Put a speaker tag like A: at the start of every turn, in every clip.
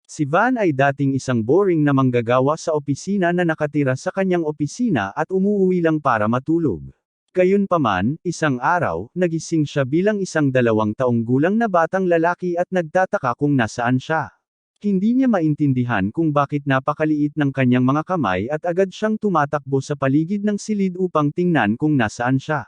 A: Si Van ay dating isang boring na manggagawa sa opisina na nakatira sa kanyang opisina at umuuwi lang para matulog. Gayunpaman, isang araw, nagising siya bilang isang 2 taong gulang na batang lalaki at nagtataka kung nasaan siya. Hindi niya maintindihan kung bakit napakaliit ng kanyang mga kamay at agad siyang tumatakbo sa paligid ng silid upang tingnan kung nasaan siya.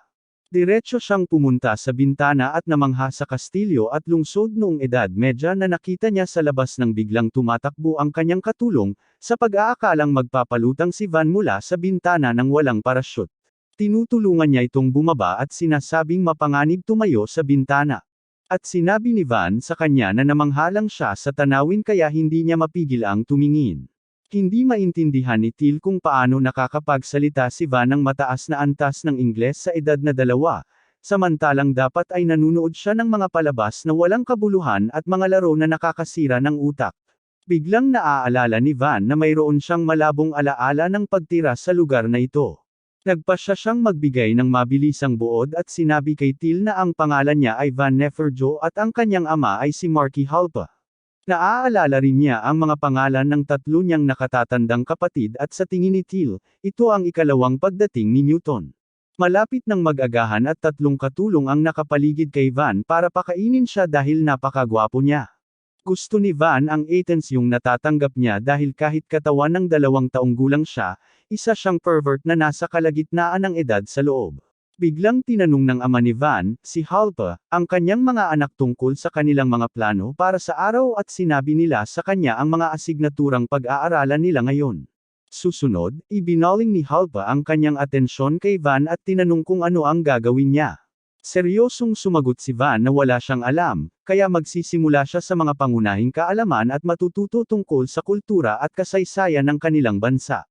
A: Diretso siyang pumunta sa bintana at namangha sa kastilyo at lungsod noong edad medya na nakita niya sa labas nang biglang tumatakbo ang kanyang katulong, sa pag-aakalang magpapalutang si Van mula sa bintana ng walang parachute. Tinutulungan niya itong bumaba at sinasabing mapanganib tumayo sa bintana. At sinabi ni Van sa kanya na namanghalang siya sa tanawin kaya hindi niya mapigil ang tumingin. Hindi maintindihan ni Till kung paano nakakapagsalita si Van ng mataas na antas ng Ingles sa edad na 2, samantalang dapat ay nanunood siya ng mga palabas na walang kabuluhan at mga laro na nakakasira ng utak. Biglang naaalala ni Van na mayroon siyang malabong alaala ng pagtira sa lugar na ito. Nagpasya siyang magbigay ng mabilisang buod at sinabi kay Till na ang pangalan niya ay Van Neferjo at ang kanyang ama ay si Marky Halpa. Naaalala rin niya ang mga pangalan ng 3 niyang nakatatandang kapatid at sa tingin ni Till, ito ang ikalawang pagdating ni Newton. Malapit ng mag-agahan at 3 katulong ang nakapaligid kay Van para pakainin siya dahil napakagwapo niya. Gusto ni Van ang Athens yung natatanggap niya dahil kahit katawan ng 2 taong gulang siya, isa siyang pervert na nasa kalagitnaan ng edad sa loob. Biglang tinanong ng ama ni Van, si Halpa, ang kanyang mga anak tungkol sa kanilang mga plano para sa araw at sinabi nila sa kanya ang mga asignaturang pag-aaralan nila ngayon. Susunod, ibinaling ni Halpa ang kanyang atensyon kay Van at tinanong kung ano ang gagawin niya. Seryosong sumagot si Van na wala siyang alam, kaya magsisimula siya sa mga pangunahing kaalaman at matututo tungkol sa kultura at kasaysayan ng kanilang bansa.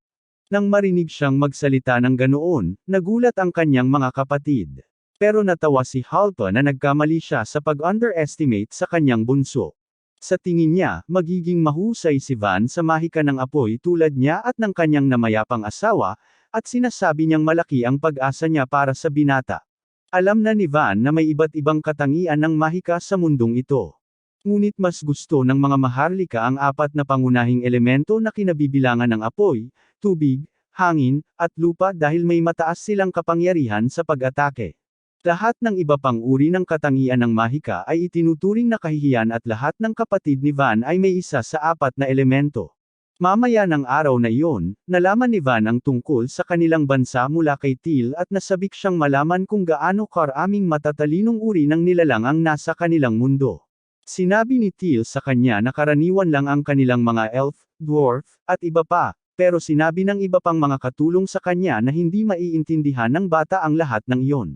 A: Nang marinig siyang magsalita ng ganoon, nagulat ang kanyang mga kapatid. Pero natawa si Halpa na nagkamali siya sa pag-underestimate sa kanyang bunso. Sa tingin niya, magiging mahusay si Van sa mahika ng apoy tulad niya at ng kanyang namayapang asawa, at sinasabi niyang malaki ang pag-asa niya para sa binata. Alam na ni Van na may iba't ibang katangian ng mahika sa mundong ito. Ngunit mas gusto ng mga maharlika ang 4 na pangunahing elemento na kinabibilangan ng apoy, tubig, hangin, at lupa dahil may mataas silang kapangyarihan sa pag-atake. Lahat ng iba pang uri ng katangian ng mahika ay itinuturing na kahihiyan at lahat ng kapatid ni Van ay may isa sa 4 na elemento. Mamaya ng araw na iyon, nalaman ni Van ang tungkol sa kanilang bansa mula kay Till at nasabik siyang malaman kung gaano karaming matatalinong uri ng nilalang ang nasa kanilang mundo. Sinabi ni Till sa kanya na karaniwan lang ang kanilang mga elf, dwarf, at iba pa, pero sinabi ng iba pang mga katulong sa kanya na hindi maiintindihan ng bata ang lahat ng iyon.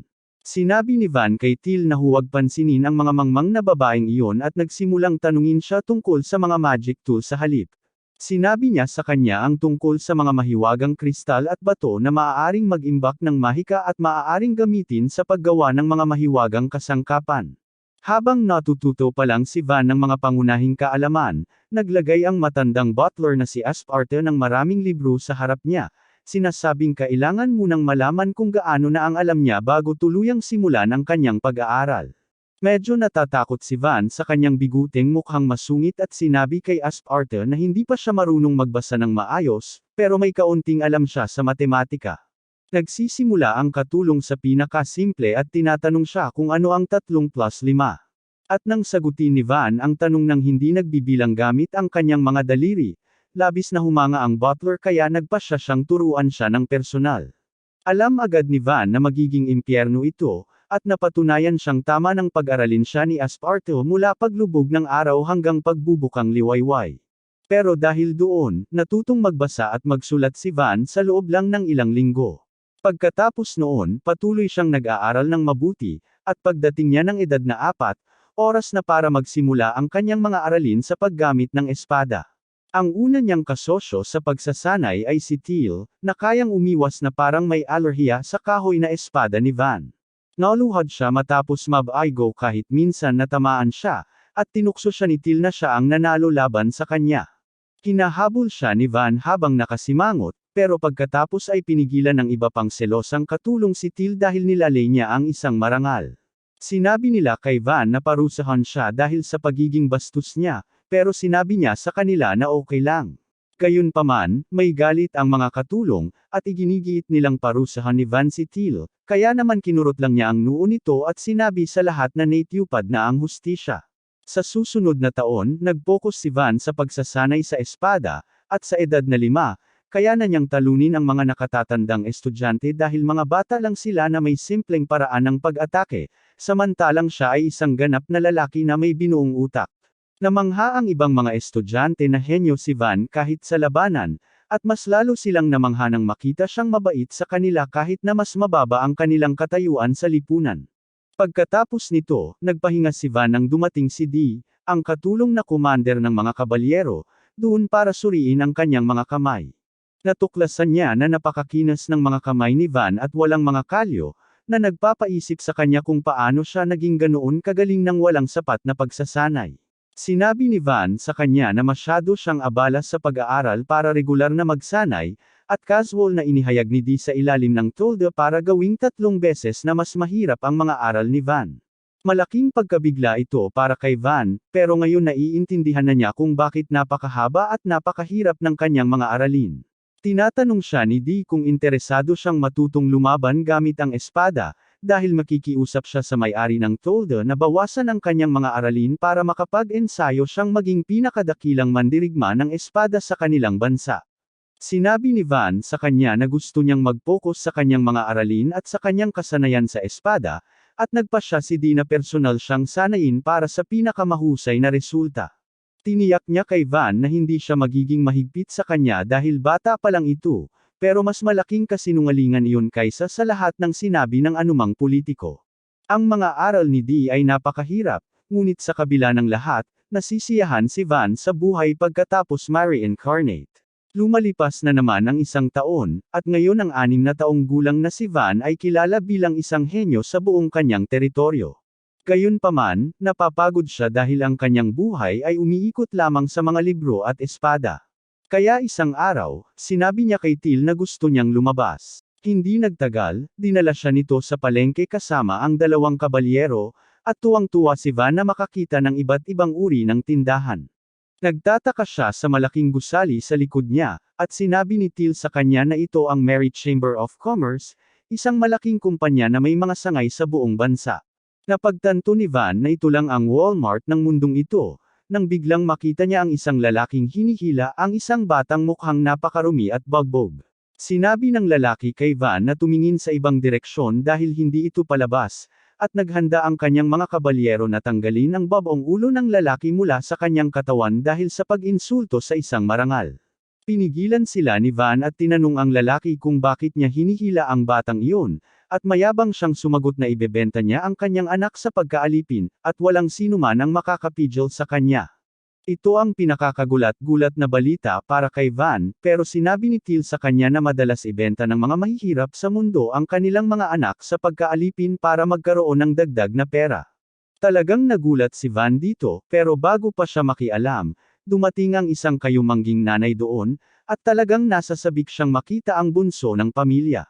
A: Sinabi ni Van kay Till na huwag pansinin ang mga mangmang na babaeng iyon at nagsimulang tanungin siya tungkol sa mga magic tool sa halip. Sinabi niya sa kanya ang tungkol sa mga mahiwagang kristal at bato na maaaring mag-imbak ng mahika at maaaring gamitin sa paggawa ng mga mahiwagang kasangkapan. Habang natututo pa lang si Van ng mga pangunahing kaalaman, naglagay ang matandang butler na si Asparte ng maraming libro sa harap niya, sinasabing kailangan munang malaman kung gaano na ang alam niya bago tuluyang simulan ang kanyang pag-aaral. Medyo natatakot si Van sa kanyang biguteng mukhang masungit at sinabi kay Asparte na hindi pa siya marunong magbasa ng maayos, pero may kaunting alam siya sa matematika. Nagsisimula ang katulong sa pinakasimple at tinatanong siya kung ano ang 3 plus 5. At nang sagutin ni Van ang tanong ng hindi nagbibilang gamit ang kanyang mga daliri, labis na humanga ang butler kaya nagpasya siyang turuan siya ng personal. Alam agad ni Van na magiging impyerno ito, at napatunayan siyang tama ng pag-aralin siya ni Asparte mula paglubog ng araw hanggang pagbubukang liwayway. Pero dahil doon, natutong magbasa at magsulat si Van sa loob lang ng ilang linggo. Pagkatapos noon, patuloy siyang nag-aaral ng mabuti, at pagdating niya ng edad na 4, oras na para magsimula ang kanyang mga aralin sa paggamit ng espada. Ang una niyang kasosyo sa pagsasanay ay si Till, na kayang umiwas na parang may alerhiya sa kahoy na espada ni Van. Naluhad siya matapos mab-aigo kahit minsan natamaan siya, at tinukso siya ni Till na siya ang nanalo laban sa kanya. Hinahabol siya ni Van habang nakasimangot, pero pagkatapos ay pinigilan ng iba pang selosang katulong si Till dahil nilalay niya ang isang marangal. Sinabi nila kay Van na parusahan siya dahil sa pagiging bastos niya, pero sinabi niya sa kanila na okay lang. Gayunpaman, may galit ang mga katulong, at iginigiit nilang parusahan ni Van si Teal, kaya naman kinurot lang niya ang noo nito at sinabi sa lahat na natupad na ang hustisya. Sa susunod na taon, nag-focus si Van sa pagsasanay sa espada, at sa edad na 5, kaya na niyang talunin ang mga nakatatandang estudyante dahil mga bata lang sila na may simpleng paraan ng pag-atake, samantalang siya ay isang ganap na lalaki na may binuong utak. Namangha ang ibang mga estudyante na henyo si Van kahit sa labanan, at mas lalo silang namangha nang makita siyang mabait sa kanila kahit na mas mababa ang kanilang katayuan sa lipunan. Pagkatapos nito, nagpahinga si Van nang dumating si Dee, ang katulong na commander ng mga kabalyero, doon para suriin ang kanyang mga kamay. Natuklasan niya na napakakinas ng mga kamay ni Van at walang mga kalyo, na nagpapaisip sa kanya kung paano siya naging ganoon kagaling nang walang sapat na pagsasanay. Sinabi ni Van sa kanya na masyado siyang abala sa pag-aaral para regular na magsanay, at casual na inihayag ni Dee sa ilalim ng tolda para gawing 3 beses na mas mahirap ang mga aral ni Van. Malaking pagkabigla ito para kay Van, pero ngayon naiintindihan na niya kung bakit napakahaba at napakahirap ng kanyang mga aralin. Tinatanong siya ni Dee kung interesado siyang matutong lumaban gamit ang espada, dahil makikiusap siya sa may-ari ng tolda na bawasan ang kanyang mga aralin para makapag-ensayo siyang maging pinakadakilang mandirigma ng espada sa kanilang bansa. Sinabi ni Van sa kanya na gusto niyang mag-focus sa kanyang mga aralin at sa kanyang kasanayan sa espada, at nagpasya si Dee na personal siyang sanayin para sa pinakamahusay na resulta. Tiniyak niya kay Van na hindi siya magiging mahigpit sa kanya dahil bata pa lang ito, pero mas malaking kasinungalingan iyon kaysa sa lahat ng sinabi ng anumang politiko. Ang mga aral ni Dee ay napakahirap, ngunit sa kabila ng lahat, nasisiyahan si Van sa buhay pagkatapos ma-reincarnate. Lumalipas na naman ang 1 taon, at ngayon ang 6 na taong gulang na si Van ay kilala bilang isang henyo sa buong kanyang teritoryo. Gayunpaman, napapagod siya dahil ang kanyang buhay ay umiikot lamang sa mga libro at espada. Kaya isang araw, sinabi niya kay Teal na gusto niyang lumabas. Hindi nagtagal, dinala siya nito sa palengke kasama ang 2 kabalyero, at tuwang-tuwa si Van na makakita ng iba't ibang uri ng tindahan. Nagtataka siya sa malaking gusali sa likod niya, at sinabi ni Teal sa kanya na ito ang Merry Chamber of Commerce, isang malaking kumpanya na may mga sangay sa buong bansa. Napagtanto ni Van na ito lang ang Walmart ng mundong ito, nang biglang makita niya ang isang lalaking hinihila ang isang batang mukhang napakarumi at bagbog. Sinabi ng lalaki kay Van na tumingin sa ibang direksyon dahil hindi ito palabas, at naghanda ang kanyang mga kabalyero na tanggalin ang babong ulo ng lalaki mula sa kanyang katawan dahil sa pag-insulto sa isang marangal. Pinigilan sila ni Van at tinanong ang lalaki kung bakit niya hinihila ang batang iyon, at mayabang siyang sumagot na ibebenta niya ang kanyang anak sa pagkaalipin, at walang sinuman ang makakapigil sa kanya. Ito ang pinakakagulat-gulat na balita para kay Van, pero sinabi ni Teal sa kanya na madalas ibenta ng mga mahihirap sa mundo ang kanilang mga anak sa pagkaalipin para magkaroon ng dagdag na pera. Talagang nagulat si Van dito, pero bago pa siya makialam, dumating ang isang kayumangging nanay doon, at talagang nasasabik siyang makita ang bunso ng pamilya.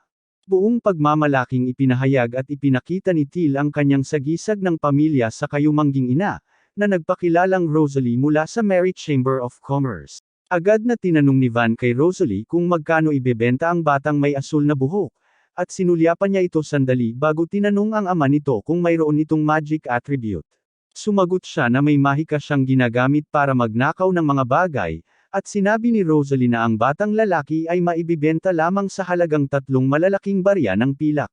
A: Buong pagmamalaking ipinahayag at ipinakita ni Teal ang kanyang sagisag ng pamilya sa kayumangging ina, na nagpakilalang Rosalie mula sa Merry Chamber of Commerce. Agad na tinanong ni Van kay Rosalie kung magkano ibebenta ang batang may asul na buhok, at sinulyapan niya ito sandali bago tinanong ang ama nito kung mayroon itong magic attribute. Sumagot siya na may mahika siyang ginagamit para magnakaw ng mga bagay, at sinabi ni Rosalie na ang batang lalaki ay maibibenta lamang sa halagang 3 malalaking barya ng pilak.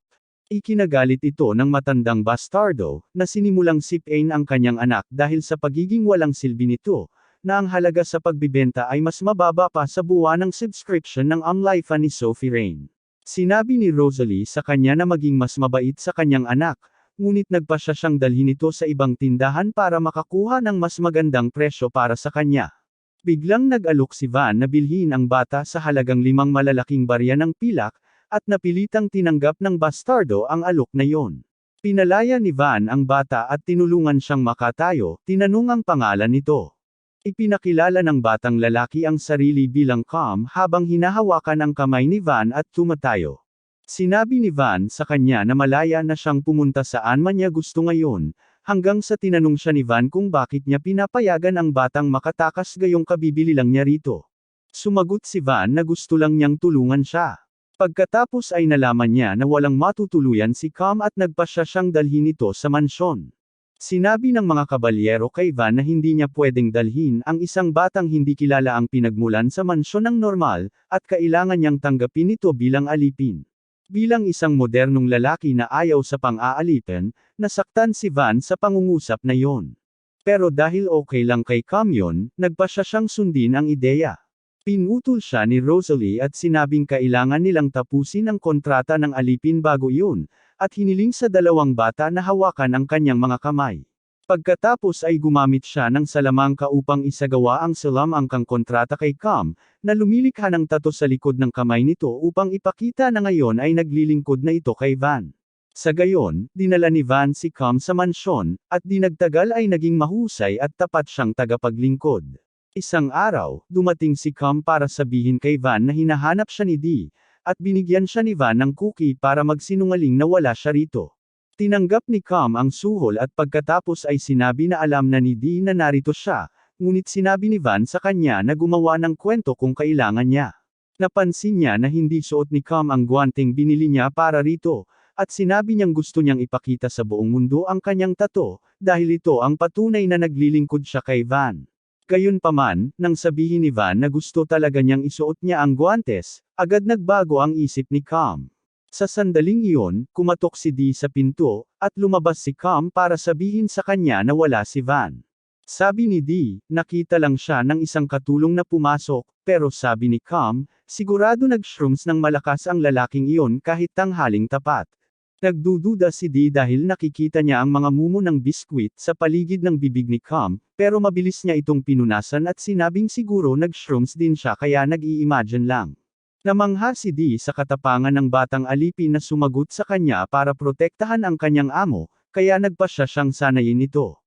A: Ikinagalit ito ng matandang bastardo, na sinimulang sipain ang kanyang anak dahil sa pagiging walang silbi nito, na ang halaga sa pagbibenta ay mas mababa pa sa buwan ng subscription ng OnLife ni Sophie Rain. Sinabi ni Rosalie sa kanya na maging mas mabait sa kanyang anak, ngunit nagpasya siyang dalhin ito sa ibang tindahan para makakuha ng mas magandang presyo para sa kanya. Biglang nag-alok si Van na bilhin ang bata sa halagang 5 malalaking barya ng pilak, at napilitang tinanggap ng bastardo ang alok na yon. Pinalaya ni Van ang bata at tinulungan siyang makatayo, tinanong ang pangalan nito. Ipinakilala ng batang lalaki ang sarili bilang Calm habang hinahawakan ang kamay ni Van at tumatayo. Sinabi ni Van sa kanya na malaya na siyang pumunta saan man niya gusto ngayon, Hanggang sa tinanong siya ni Van kung bakit niya pinapayagan ang batang makatakas gayong kabibili lang niya rito. Sumagot si Van na gusto lang niyang tulungan siya. Pagkatapos ay nalaman niya na walang matutuluyan si Cam at nagpasya siyang dalhin ito sa mansyon. Sinabi ng mga kabalyero kay Van na hindi niya pwedeng dalhin ang isang batang hindi kilala ang pinagmulan sa mansyon ng normal, at kailangan niyang tanggapin ito bilang alipin. Bilang isang modernong lalaki na ayaw sa pang-aalipan, nasaktan si Van sa pangungusap na yon. Pero dahil okay lang kay Cam yun, nagpasya siyang sundin ang ideya. Pinutol siya ni Rosalie at sinabing kailangan nilang tapusin ang kontrata ng alipin bago iyon, at hiniling sa dalawang bata na hawakan ang kanyang mga kamay. Pagkatapos ay gumamit siya ng salamangka upang isagawa ang salamangkang kontrata kay Cam, na lumilikha ng tato sa likod ng kamay nito upang ipakita na ngayon ay naglilingkod na ito kay Van. Sa gayon, dinala ni Van si Cam sa mansyon, at di nagtagal ay naging mahusay at tapat siyang tagapaglingkod. Isang araw, dumating si Cam para sabihin kay Van na hinahanap siya ni Dee, at binigyan siya ni Van ng cookie para magsinungaling na wala siya rito. Tinanggap ni Cam ang suhol at pagkatapos ay sinabi na alam na ni Dee na narito siya, ngunit sinabi ni Van sa kanya na gumawa ng kwento kung kailangan niya. Napansin niya na hindi suot ni Cam ang guwanteng binili niya para rito, at sinabi niyang gusto niyang ipakita sa buong mundo ang kanyang tato, dahil ito ang patunay na naglilingkod siya kay Van. Gayunpaman, nang sabihin ni Van na gusto talaga niyang isuot niya ang guwantes, agad nagbago ang isip ni Cam. Sa sandaling iyon, kumatok si Dee sa pinto, at lumabas si Cam para sabihin sa kanya na wala si Van. Sabi ni Dee, nakita lang siya ng isang katulong na pumasok, pero sabi ni Cam, sigurado nag-shrooms ng malakas ang lalaking iyon kahit tanghaling tapat. Nagdududa si Dee dahil nakikita niya ang mga mumo ng biskwit sa paligid ng bibig ni Cam, pero mabilis niya itong pinunasan at sinabing siguro nag-shrooms din siya kaya nag-i-imagine lang. Namangha si Dee sa katapangan ng batang alipin na sumagot sa kanya para protektahan ang kanyang amo, kaya nagpasya siyang sanayin ito.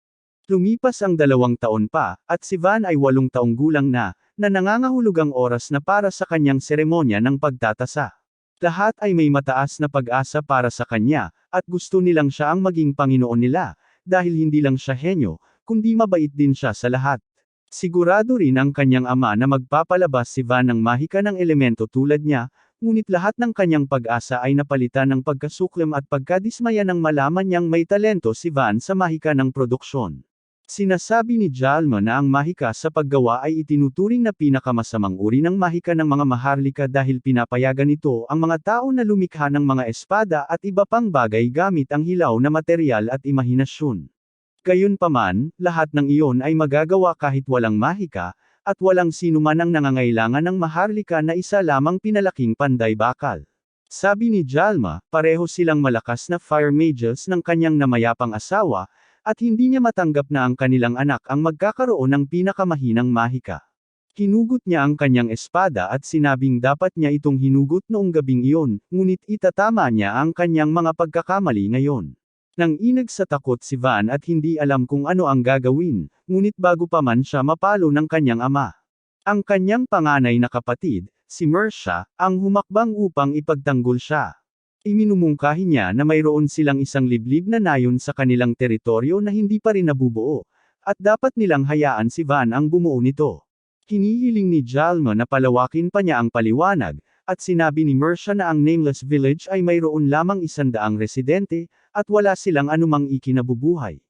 A: Lumipas ang 2 taon pa, at si Van ay 8 taong gulang na nangangahulog ang oras na para sa kanyang seremonya ng pagtatasa. Lahat ay may mataas na pag-asa para sa kanya, at gusto nilang siya ang maging Panginoon nila, dahil hindi lang siya henyo, kundi mabait din siya sa lahat. Sigurado rin ang kanyang ama na magpapalabas si Van ng mahika ng elemento tulad niya, ngunit lahat ng kanyang pag-asa ay napalitan ng pagkasuklam at pagkadismaya nang malaman niyang may talento si Van sa mahika ng produksyon. Sinasabi ni Jalma na ang mahika sa paggawa ay itinuturing na pinakamasamang uri ng mahika ng mga maharlika dahil pinapayagan nito ang mga tao na lumikha ng mga espada at iba pang bagay gamit ang hilaw na materyal at imahinasyon. Gayunpaman, lahat ng iyon ay magagawa kahit walang mahika, at walang sinuman ang nangangailangan ng maharlika na isa lamang pinalaking panday bakal. Sabi ni Jalma, pareho silang malakas na fire mages ng kanyang namayapang asawa, at hindi niya matanggap na ang kanilang anak ang magkakaroon ng pinakamahinang mahika. Hinugot niya ang kanyang espada at sinabing dapat niya itong hinugot noong gabing iyon, ngunit itatama niya ang kanyang mga pagkakamali ngayon. Nang inag sa takot si Van at hindi alam kung ano ang gagawin, ngunit bago pa man siya mapalo ng kanyang ama. Ang kanyang panganay na kapatid, si Mersha, ang humakbang upang ipagtanggol siya. Iminumungkahi niya na mayroon silang isang liblib na nayon sa kanilang teritoryo na hindi pa rin nabubuo, at dapat nilang hayaan si Van ang bumuo nito. Hinihiling ni Jalma na palawakin pa niya ang paliwanag, at sinabi ni Mersha na ang Nameless Village ay mayroon lamang 100 residente, at wala silang anumang ikinabubuhay.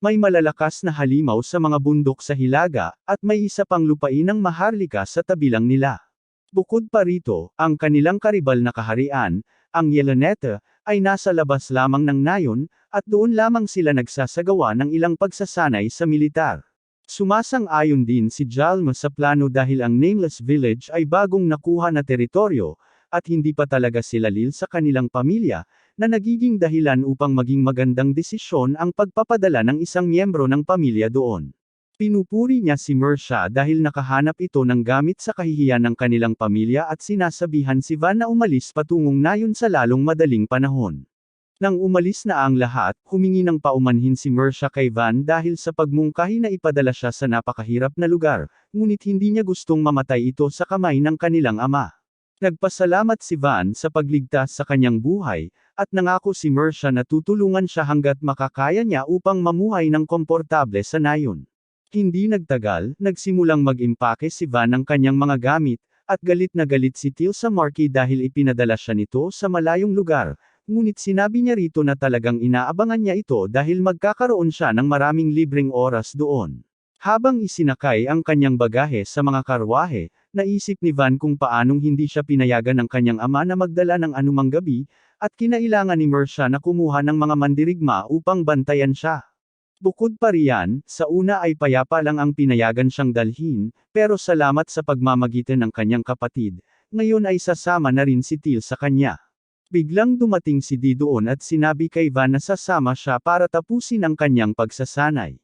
A: May malalakas na halimaw sa mga bundok sa Hilaga, at may isa pang lupain ng maharlika sa tabilang nila. Bukod pa rito, ang kanilang karibal na kaharian, ang Yeleneta, ay nasa labas lamang ng nayon, at doon lamang sila nagsasagawa ng ilang pagsasanay sa militar. Sumasang-ayon din si Jalma sa plano dahil ang Nameless Village ay bagong nakuha na teritoryo, at hindi pa talaga sila lil sa kanilang pamilya, na nagiging dahilan upang maging magandang desisyon ang pagpapadala ng isang miyembro ng pamilya doon. Pinupuri niya si Mersha dahil nakahanap ito ng gamit sa kahihiyan ng kanilang pamilya at sinasabihan si Van na umalis patungong nayon sa lalong madaling panahon. Nang umalis na ang lahat, humingi ng paumanhin si Mersha kay Van dahil sa pagmungkahi na ipadala siya sa napakahirap na lugar, ngunit hindi niya gustong mamatay ito sa kamay ng kanilang ama. Nagpasalamat si Van sa pagligtas sa kanyang buhay, at nangako si Mercia na tutulungan siya hanggat makakaya niya upang mamuhay ng komportable sa nayon. Hindi nagtagal, nagsimulang mag-impake si Van ng kanyang mga gamit, at galit na galit si Teal sa Marky dahil ipinadala siya nito sa malayong lugar, ngunit sinabi niya rito na talagang inaabangan niya ito dahil magkakaroon siya ng maraming libreng oras doon. Habang isinakay ang kanyang bagahe sa mga karwahe, naisip ni Van kung paanong hindi siya pinayagan ng kanyang ama na magdala ng anumang gabi, at kinailangan ni Mercia na kumuha ng mga mandirigma upang bantayan siya. Bukod pa riyan, sa una ay payapa lang ang pinayagan siyang dalhin, pero salamat sa pagmamagitan ng kanyang kapatid, ngayon ay sasama na rin si Teal sa kanya. Biglang dumating si Dee doon at sinabi kay Van na sasama siya para tapusin ang kanyang pagsasanay.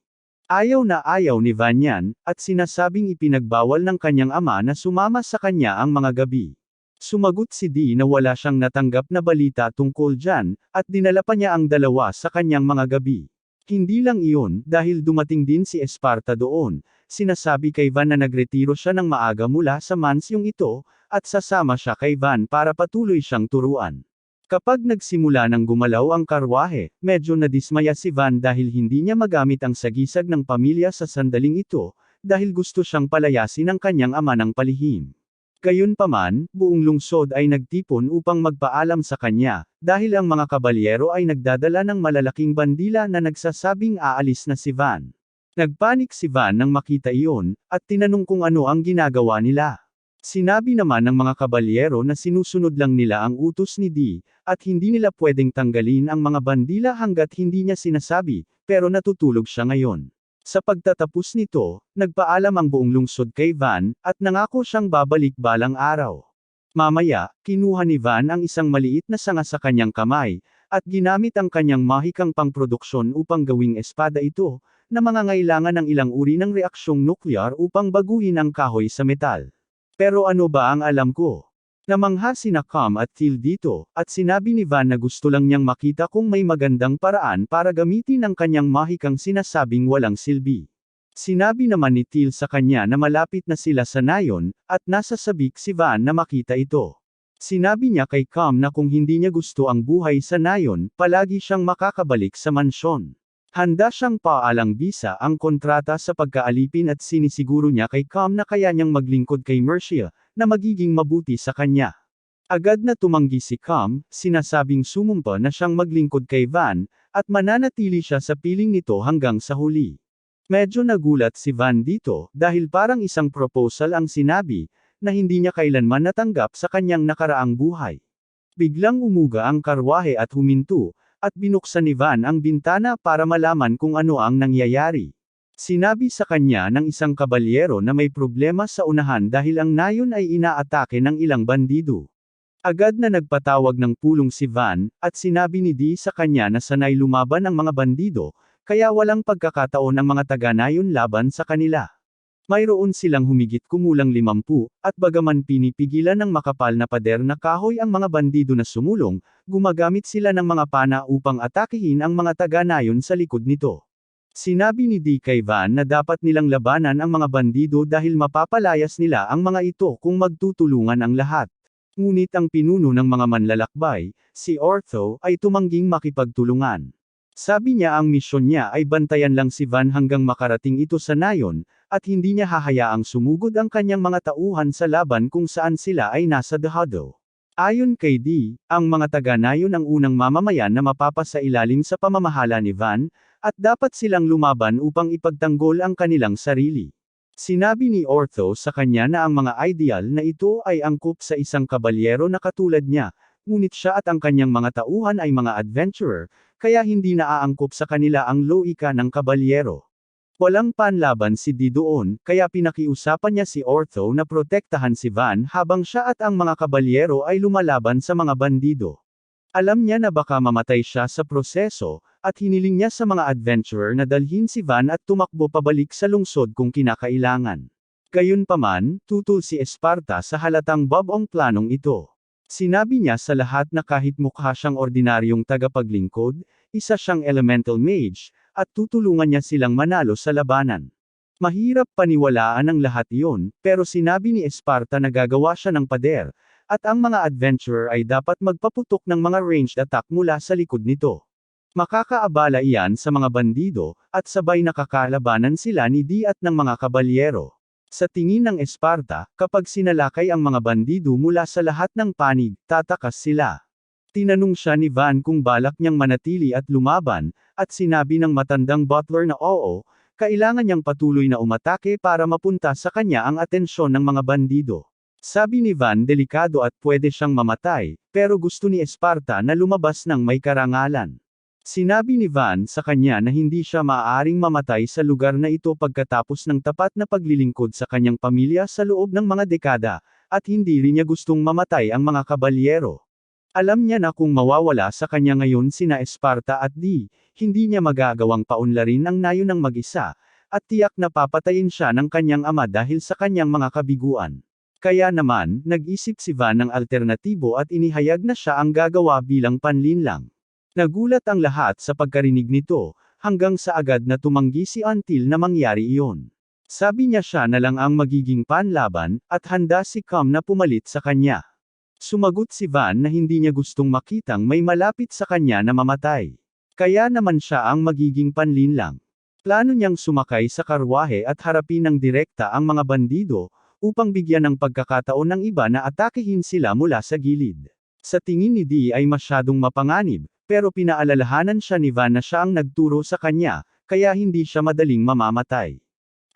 A: Ayaw na ayaw ni Van yan, at sinasabing ipinagbawal ng kanyang ama na sumama sa kanya ang mga gabi. Sumagot si Dee na wala siyang natanggap na balita tungkol dyan, at dinala pa niya ang dalawa sa kanyang mga gabi. Hindi lang iyon, dahil dumating din si Esparta doon, sinasabi kay Van na nagretiro siya ng maaga mula sa mansyong ito, at sasama siya kay Van para patuloy siyang turuan. Kapag nagsimula ng gumalaw ang karwahe, medyo nadismaya si Van dahil hindi niya magamit ang sagisag ng pamilya sa sandaling ito, dahil gusto siyang palayasin ng kanyang ama ng palihim. Gayunpaman, buong lungsod ay nagtipon upang magpaalam sa kanya, dahil ang mga kabalyero ay nagdadala ng malalaking bandila na nagsasabing aalis na si Van. Nagpanik si Van nang makita iyon, at tinanong kung ano ang ginagawa nila. Sinabi naman ng mga kabalyero na sinusunod lang nila ang utos ni Dee, at hindi nila pwedeng tanggalin ang mga bandila hanggat hindi niya sinasabi, pero natutulog siya ngayon. Sa pagtatapos nito, nagpaalam ang buong lungsod kay Van, at nangako siyang babalik balang araw. Mamaya, kinuha ni Van ang isang maliit na sanga sa kanyang kamay, at ginamit ang kanyang mahikang pangproduksyon upang gawing espada ito, na mangangailangan ng ilang uri ng reaksyong nuklear upang baguhin ang kahoy sa metal. Pero ano ba ang alam ko? Namangha sina Cam at Teal dito, at sinabi ni Van na gusto lang niyang makita kung may magandang paraan para gamitin ang kanyang mahikang sinasabing walang silbi. Sinabi naman ni Teal sa kanya na malapit na sila sa nayon, at nasa sabik si Van na makita ito. Sinabi niya kay Cam na kung hindi niya gusto ang buhay sa nayon, palagi siyang makakabalik sa mansyon. Handa siyang paalang bisa ang kontrata sa pagkaalipin at sinisiguro niya kay Cam na kaya niyang maglingkod kay Mercia, na magiging mabuti sa kanya. Agad na tumanggi si Cam, sinasabing sumumpa na siyang maglingkod kay Van, at mananatili siya sa piling nito hanggang sa huli. Medyo nagulat si Van dito, dahil parang isang proposal ang sinabi, na hindi niya kailanman natanggap sa kanyang nakaraang buhay. Biglang umuga ang karwahe at huminto, at binuksan ni Van ang bintana para malaman kung ano ang nangyayari. Sinabi sa kanya ng isang kabalyero na may problema sa unahan dahil ang nayon ay inaatake ng ilang bandido. Agad na nagpatawag ng pulong si Van, at sinabi ni Dee sa kanya na sanay lumaban ang mga bandido, kaya walang pagkakataon ang mga taga-nayon laban sa kanila. Mayroon silang humigit kumulang 50, at bagaman pinipigilan ng makapal na pader na kahoy ang mga bandido na sumulong, gumagamit sila ng mga pana upang atakihin ang mga taga-nayon sa likod nito. Sinabi ni Dee kay Van na dapat nilang labanan ang mga bandido dahil mapapalayas nila ang mga ito kung magtutulungan ang lahat. Ngunit ang pinuno ng mga manlalakbay, si Ortho, ay tumangging makipagtulungan. Sabi niya ang misyon niya ay bantayan lang si Van hanggang makarating ito sa nayon, at hindi niya hahayaang sumugod ang kanyang mga tauhan sa laban kung saan sila ay nasa dahado. Ayon kay Dee, ang mga taga-nayon ang unang mamamayan na mapapasailalim sa pamamahala ni Van, at dapat silang lumaban upang ipagtanggol ang kanilang sarili. Sinabi ni Ortho sa kanya na ang mga ideal na ito ay angkop sa isang kabalyero na katulad niya, ngunit siya at ang kanyang mga tauhan ay mga adventurer, kaya hindi naaangkop sa kanila ang loika ng kabalyero. Walang panlaban si Dee doon, kaya pinakiusapan niya si Ortho na protektahan si Van habang siya at ang mga kabalyero ay lumalaban sa mga bandido. Alam niya na baka mamatay siya sa proseso, at hiniling niya sa mga adventurer na dalhin si Van at tumakbo pabalik sa lungsod kung kinakailangan. Gayunpaman, tutol si Esparta sa halatang babong planong ito. Sinabi niya sa lahat na kahit mukha siyang ordinaryong tagapaglingkod, isa siyang elemental mage, at tutulungan niya silang manalo sa labanan. Mahirap paniwalaan ang lahat iyon, pero sinabi ni Esparta na gagawa siya ng pader, at ang mga adventurer ay dapat magpaputok ng mga ranged attack mula sa likod nito. Makakaabala iyan sa mga bandido, at sabay nakakalabanan sila ni Dee at ng mga kabalyero. Sa tingin ng Esparta, kapag sinalakay ang mga bandido mula sa lahat ng panig, tatakas sila. Tinanong siya ni Van kung balak niyang manatili at lumaban, at sinabi ng matandang butler na oo, kailangan niyang patuloy na umatake para mapunta sa kanya ang atensyon ng mga bandido. Sabi ni Van delikado at pwede siyang mamatay, pero gusto ni Esparta na lumabas ng may karangalan. Sinabi ni Van sa kanya na hindi siya maaaring mamatay sa lugar na ito pagkatapos ng tapat na paglilingkod sa kanyang pamilya sa loob ng mga dekada, at hindi rin niya gustong mamatay ang mga kabalyero. Alam niya na kung mawawala sa kanya ngayon sina Esparta at Dee, hindi niya magagawang paunlarin ang nayo ng mag-isa, at tiyak na papatayin siya ng kanyang ama dahil sa kanyang mga kabiguan. Kaya naman, nag-isip si Van ng alternatibo at inihayag na siya ang gagawa bilang panlinlang. Nagulat ang lahat sa pagkarinig nito, hanggang sa agad na tumanggi si Until na mangyari iyon. Sabi niya siya na lang ang magiging panlaban, at handa si Cam na pumalit sa kanya. Sumagot si Van na hindi niya gustong makitang may malapit sa kanya na mamatay. Kaya naman siya ang magiging panlinlang. Plano niyang sumakay sa karwahe at harapin ng direkta ang mga bandido, upang bigyan ng pagkakataon ng iba na atakehin sila mula sa gilid. Sa tingin ni Dee ay masyadong mapanganib, pero pinaalalahanan siya ni Van na siya ang nagturo sa kanya, kaya hindi siya madaling mamamatay.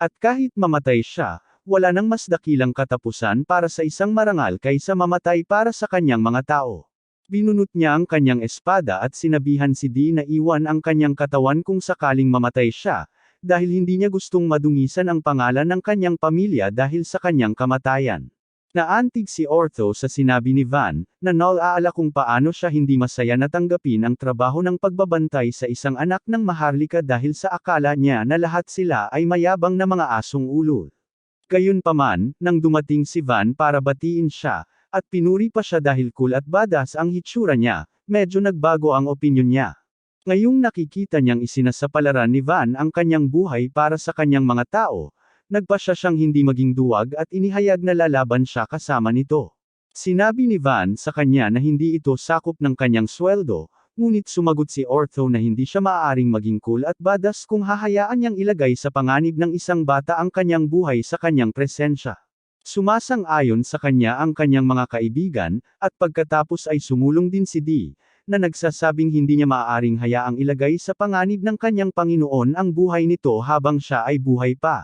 A: At kahit mamatay siya, wala nang mas dakilang katapusan para sa isang marangal kaysa mamatay para sa kanyang mga tao. Binunot niya ang kanyang espada at sinabihan si Dee na iwan ang kanyang katawan kung sakaling mamatay siya, dahil hindi niya gustong madungisan ang pangalan ng kanyang pamilya dahil sa kanyang kamatayan. Naantig si Ortho sa sinabi ni Van, na naalala kung paano siya hindi masaya na tanggapin ang trabaho ng pagbabantay sa isang anak ng maharlika dahil sa akala niya na lahat sila ay mayabang na mga asong ulo. Gayunpaman, nang dumating si Van para batiin siya, at pinuri pa siya dahil cool at badass ang hitsura niya, medyo nagbago ang opinyon niya. Ngayong nakikita niyang isinasapalaran ni Van ang kanyang buhay para sa kanyang mga tao, nagpasya siyang hindi maging duwag at inihayag na lalaban siya kasama nito. Sinabi ni Van sa kanya na hindi ito sakop ng kanyang sweldo, ngunit sumagot si Ortho na hindi siya maaaring maging cool at badass kung hahayaan niyang ilagay sa panganib ng isang bata ang kanyang buhay sa kanyang presensya. Sumasang-ayon sa kanya ang kanyang mga kaibigan, at pagkatapos ay sumulong din si Dee, na nagsasabing hindi niya maaaring hayaang ilagay sa panganib ng kanyang Panginoon ang buhay nito habang siya ay buhay pa.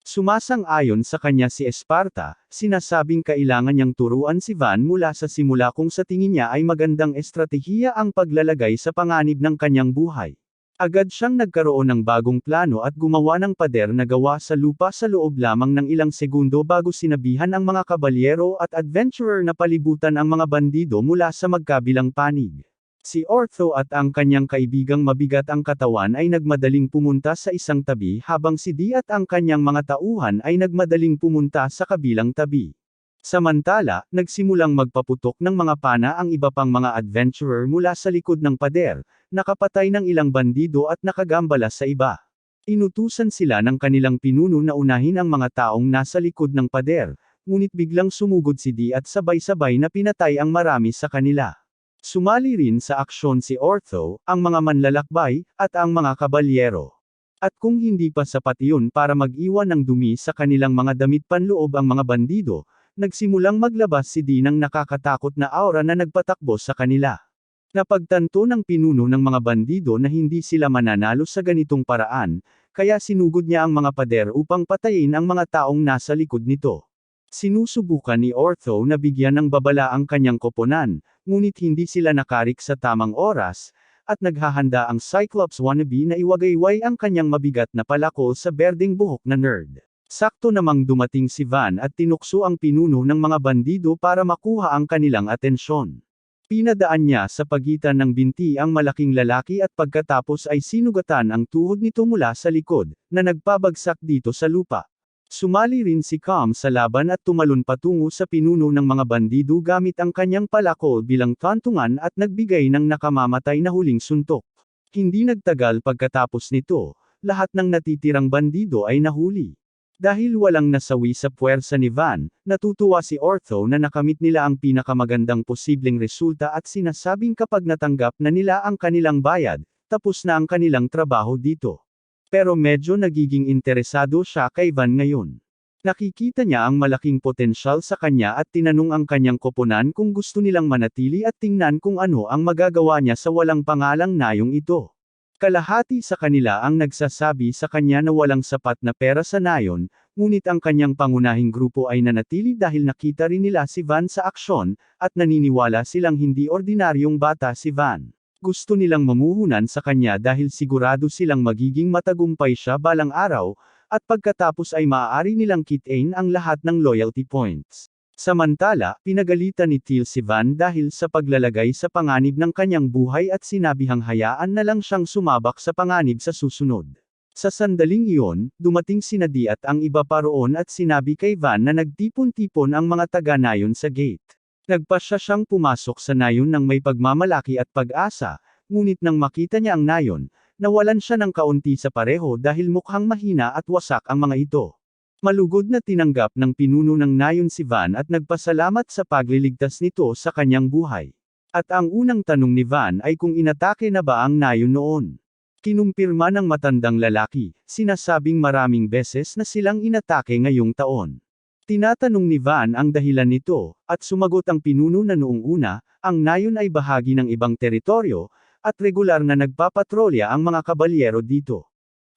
A: Sumasang-ayon sa kanya si Esparta, sinasabing kailangan niyang turuan si Van mula sa simula kung sa tingin niya ay magandang estratehiya ang paglalagay sa panganib ng kanyang buhay. Agad siyang nagkaroon ng bagong plano at gumawa ng pader na gawa sa lupa sa loob lamang ng ilang segundo bago sinabihan ang mga kabalyero at adventurer na palibutan ang mga bandido mula sa magkabilang panig. Si Ortho at ang kanyang kaibigang mabigat ang katawan ay nagmadaling pumunta sa isang tabi habang si Dee at ang kanyang mga tauhan ay nagmadaling pumunta sa kabilang tabi. Samantala, nagsimulang magpaputok ng mga pana ang iba pang mga adventurer mula sa likod ng pader, nakapatay ng ilang bandido at nakagambala sa iba. Inutusan sila ng kanilang pinuno na unahin ang mga taong nasa likod ng pader, ngunit biglang sumugod si Dee at sabay-sabay na pinatay ang marami sa kanila. Sumali rin sa aksyon si Ortho, ang mga manlalakbay, at ang mga kabalyero. At kung hindi pa sapat iyon para mag-iwan ng dumi sa kanilang mga damit panloob ang mga bandido, nagsimulang maglabas si Dee ng nakakatakot na aura na nagpatakbo sa kanila. Napagtanto ng pinuno ng mga bandido na hindi sila mananalo sa ganitong paraan, kaya sinugod niya ang mga pader upang patayin ang mga taong nasa likod nito. Sinusubukan ni Ortho na bigyan ng babala ang kanyang koponan, ngunit hindi sila nakarik sa tamang oras, at naghahanda ang Cyclops wannabe na iwagayway ang kanyang mabigat na palako sa berdeng buhok na nerd. Sakto namang dumating si Van at tinukso ang pinuno ng mga bandido para makuha ang kanilang atensyon. Pinadaan niya sa pagitan ng binti ang malaking lalaki at pagkatapos ay sinugatan ang tuhod nito mula sa likod, na nagpabagsak dito sa lupa. Sumali rin si Cam sa laban at tumalon patungo sa pinuno ng mga bandido gamit ang kanyang palako bilang tantungan at nagbigay ng nakamamatay na huling suntok. Hindi nagtagal pagkatapos nito, lahat ng natitirang bandido ay nahuli. Dahil walang nasawi sa puwersa ni Van, natutuwa si Ortho na nakamit nila ang pinakamagandang posibleng resulta at sinasabing kapag natanggap na nila ang kanilang bayad, tapos na ang kanilang trabaho dito. Pero medyo nagiging interesado siya kay Van ngayon. Nakikita niya ang malaking potensyal sa kanya at tinanong ang kanyang koponan kung gusto nilang manatili at tingnan kung ano ang magagawa niya sa walang pangalang nayong ito. Kalahati sa kanila ang nagsasabi sa kanya na walang sapat na pera sa nayon, ngunit ang kanyang pangunahing grupo ay nanatili dahil nakita rin nila si Van sa aksyon, at naniniwala silang hindi ordinaryong bata si Van. Gusto nilang mamuhunan sa kanya dahil sigurado silang magiging matagumpay siya balang araw, at pagkatapos ay maaari nilang kitain ang lahat ng loyalty points. Samantala, pinagalitan ni Teal si Van dahil sa paglalagay sa panganib ng kanyang buhay at sinabihang hayaan na lang siyang sumabak sa panganib sa susunod. Sa sandaling iyon, dumating si Nadia at ang iba pa roon at sinabi kay Van na nagtipon-tipon ang mga taga-nayon sa gate. Nagpasya siyang pumasok sa nayon ng may pagmamalaki at pag-asa, ngunit nang makita niya ang nayon, nawalan siya ng kaunti sa pareho dahil mukhang mahina at wasak ang mga ito. Malugod na tinanggap ng pinuno ng nayon si Van at nagpasalamat sa pagliligtas nito sa kanyang buhay. At ang unang tanong ni Van ay kung inatake na ba ang nayon noon. Kinumpirma ng matandang lalaki, sinasabing maraming beses na silang inatake ngayong taon. Tinatanong ni Van ang dahilan nito, at sumagot ang pinuno na noong una, ang nayon ay bahagi ng ibang teritoryo, at regular na nagpapatrolya ang mga kabalyero dito.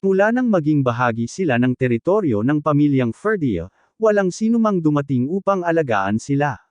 A: Mula nang maging bahagi sila ng teritoryo ng pamilyang Ferdia, walang sinumang dumating upang alagaan sila.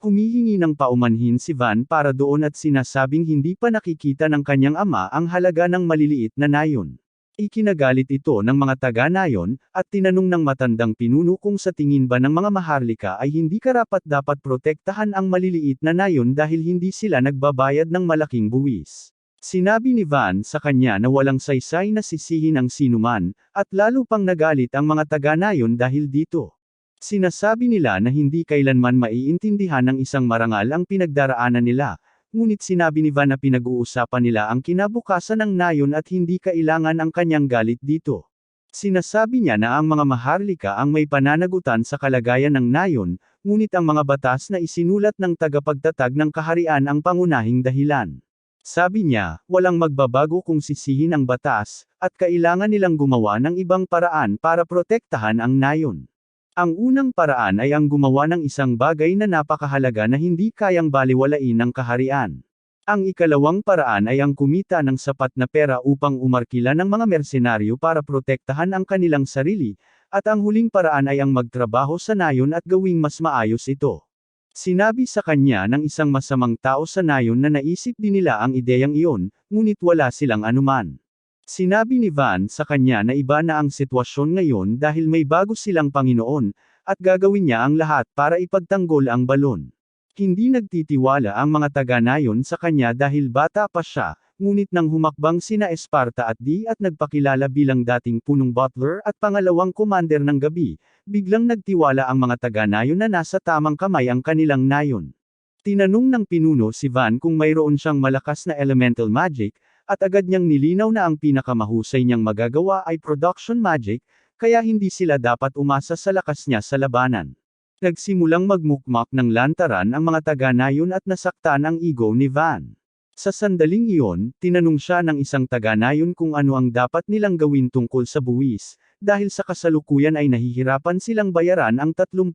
A: Humihingi ng paumanhin si Van para doon at sinasabing hindi pa nakikita ng kanyang ama ang halaga ng maliliit na nayon. Ikinagalit ito ng mga taga-nayon, at tinanong ng matandang pinuno kung sa tingin ba ng mga maharlika ay hindi karapat-dapat protektahan ang maliliit na nayon dahil hindi sila nagbabayad ng malaking buwis. Sinabi ni Van sa kanya na walang saysay na sisihin ang sinuman, at lalo pang nagalit ang mga taga-nayon dahil dito. Sinasabi nila na hindi kailanman maiintindihan ng isang marangal ang pinagdaraanan nila, ngunit sinabi ni Van na pinag-uusapan nila ang kinabukasan ng nayon at hindi kailangan ang kanyang galit dito. Sinasabi niya na ang mga maharlika ang may pananagutan sa kalagayan ng nayon, ngunit ang mga batas na isinulat ng tagapagtatag ng kaharian ang pangunahing dahilan. Sabi niya, walang magbabago kung sisihin ang batas, at kailangan nilang gumawa ng ibang paraan para protektahan ang nayon. Ang unang paraan ay ang gumawa ng isang bagay na napakahalaga na hindi kayang baliwalain ng kaharian. Ang ikalawang paraan ay ang kumita ng sapat na pera upang umarkila ng mga mersenaryo para protektahan ang kanilang sarili, at ang huling paraan ay ang magtrabaho sa nayon at gawing mas maayos ito. Sinabi sa kanya ng isang masamang tao sa nayon na naisip din nila ang ideyang iyon, ngunit wala silang anuman. Sinabi ni Van sa kanya na iba na ang sitwasyon ngayon dahil may bago silang Panginoon, at gagawin niya ang lahat para ipagtanggol ang balon. Hindi nagtitiwala ang mga taga-nayon sa kanya dahil bata pa siya, ngunit nang humakbang sina Esparta at Di at nagpakilala bilang dating punong butler at pangalawang commander ng gabi, biglang nagtiwala ang mga taga-nayon na nasa tamang kamay ang kanilang nayon. Tinanong ng pinuno si Van kung mayroon siyang malakas na elemental magic, at agad niyang nilinaw na ang pinakamahusay niyang magagawa ay production magic, kaya hindi sila dapat umasa sa lakas niya sa labanan. Nagsimulang magmukmak ng lantaran ang mga taga-nayon at nasaktan ang ego ni Van. Sa sandaling iyon, tinanong siya ng isang taga-nayon kung ano ang dapat nilang gawin tungkol sa buwis, dahil sa kasalukuyan ay nahihirapan silang bayaran ang 30%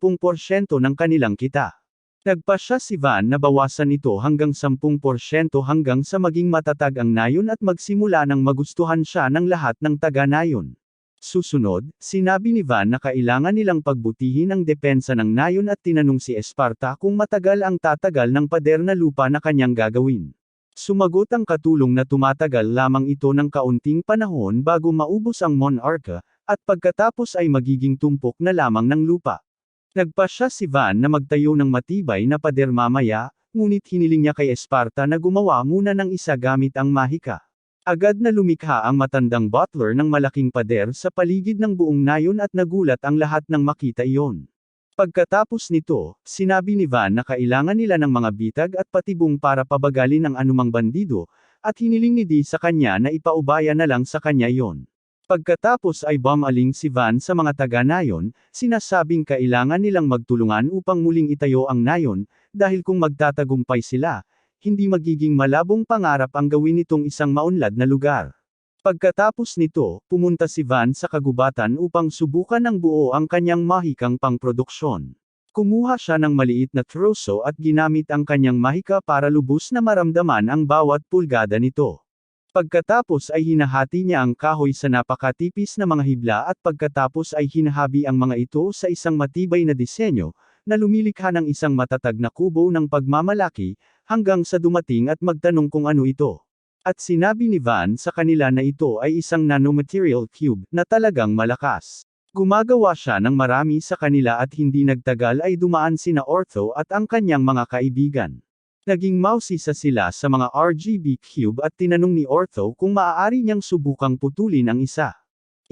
A: ng kanilang kita. Nagpasya si Van na bawasan ito hanggang 10% hanggang sa maging matatag ang nayon at magsimula ng magustuhan siya ng lahat ng taga-nayon. Susunod, sinabi ni Van na kailangan nilang pagbutihin ang depensa ng nayon at tinanong si Esparta kung matagal ang tatagal ng pader na lupa na kanyang gagawin. Sumagot ang katulong na tumatagal lamang ito ng kaunting panahon bago maubos ang monarka, at pagkatapos ay magiging tumpok na lamang ng lupa. Nagpasya si Van na magtayo ng matibay na pader mamaya, ngunit hiniling niya kay Esparta na gumawa muna ng isa gamit ang mahika. Agad na lumikha ang matandang butler ng malaking pader sa paligid ng buong nayon at nagulat ang lahat nang makita iyon. Pagkatapos nito, sinabi ni Van na kailangan nila ng mga bitag at patibong para pabagalin ang anumang bandido, at hiniling ni Di sa kanya na ipaubaya na lang sa kanya iyon. Pagkatapos ay bumaling si Van sa mga taga-nayon, sinasabing kailangan nilang magtulungan upang muling itayo ang nayon, dahil kung magtatagumpay sila, hindi magiging malabong pangarap ang gawin itong isang maunlad na lugar. Pagkatapos nito, pumunta si Van sa kagubatan upang subukan ng buo ang kanyang mahikang pangproduksyon. Kumuha siya ng maliit na troso at ginamit ang kanyang mahika para lubos na maramdaman ang bawat pulgada nito. Pagkatapos ay hinahati niya ang kahoy sa napakatipis na mga hibla at pagkatapos ay hinahabi ang mga ito sa isang matibay na disenyo, na lumilikha ng isang matatag na kubo ng pagmamalaki, hanggang sa dumating at magtanong kung ano ito. At sinabi ni Van sa kanila na ito ay isang nanomaterial cube, na talagang malakas. Gumagawa siya ng marami sa kanila at hindi nagtagal ay dumaan sina Ortho at ang kanyang mga kaibigan. Naging mausisa sila sa mga RGB cube at tinanong ni Ortho kung maaari niyang subukang putulin ang isa.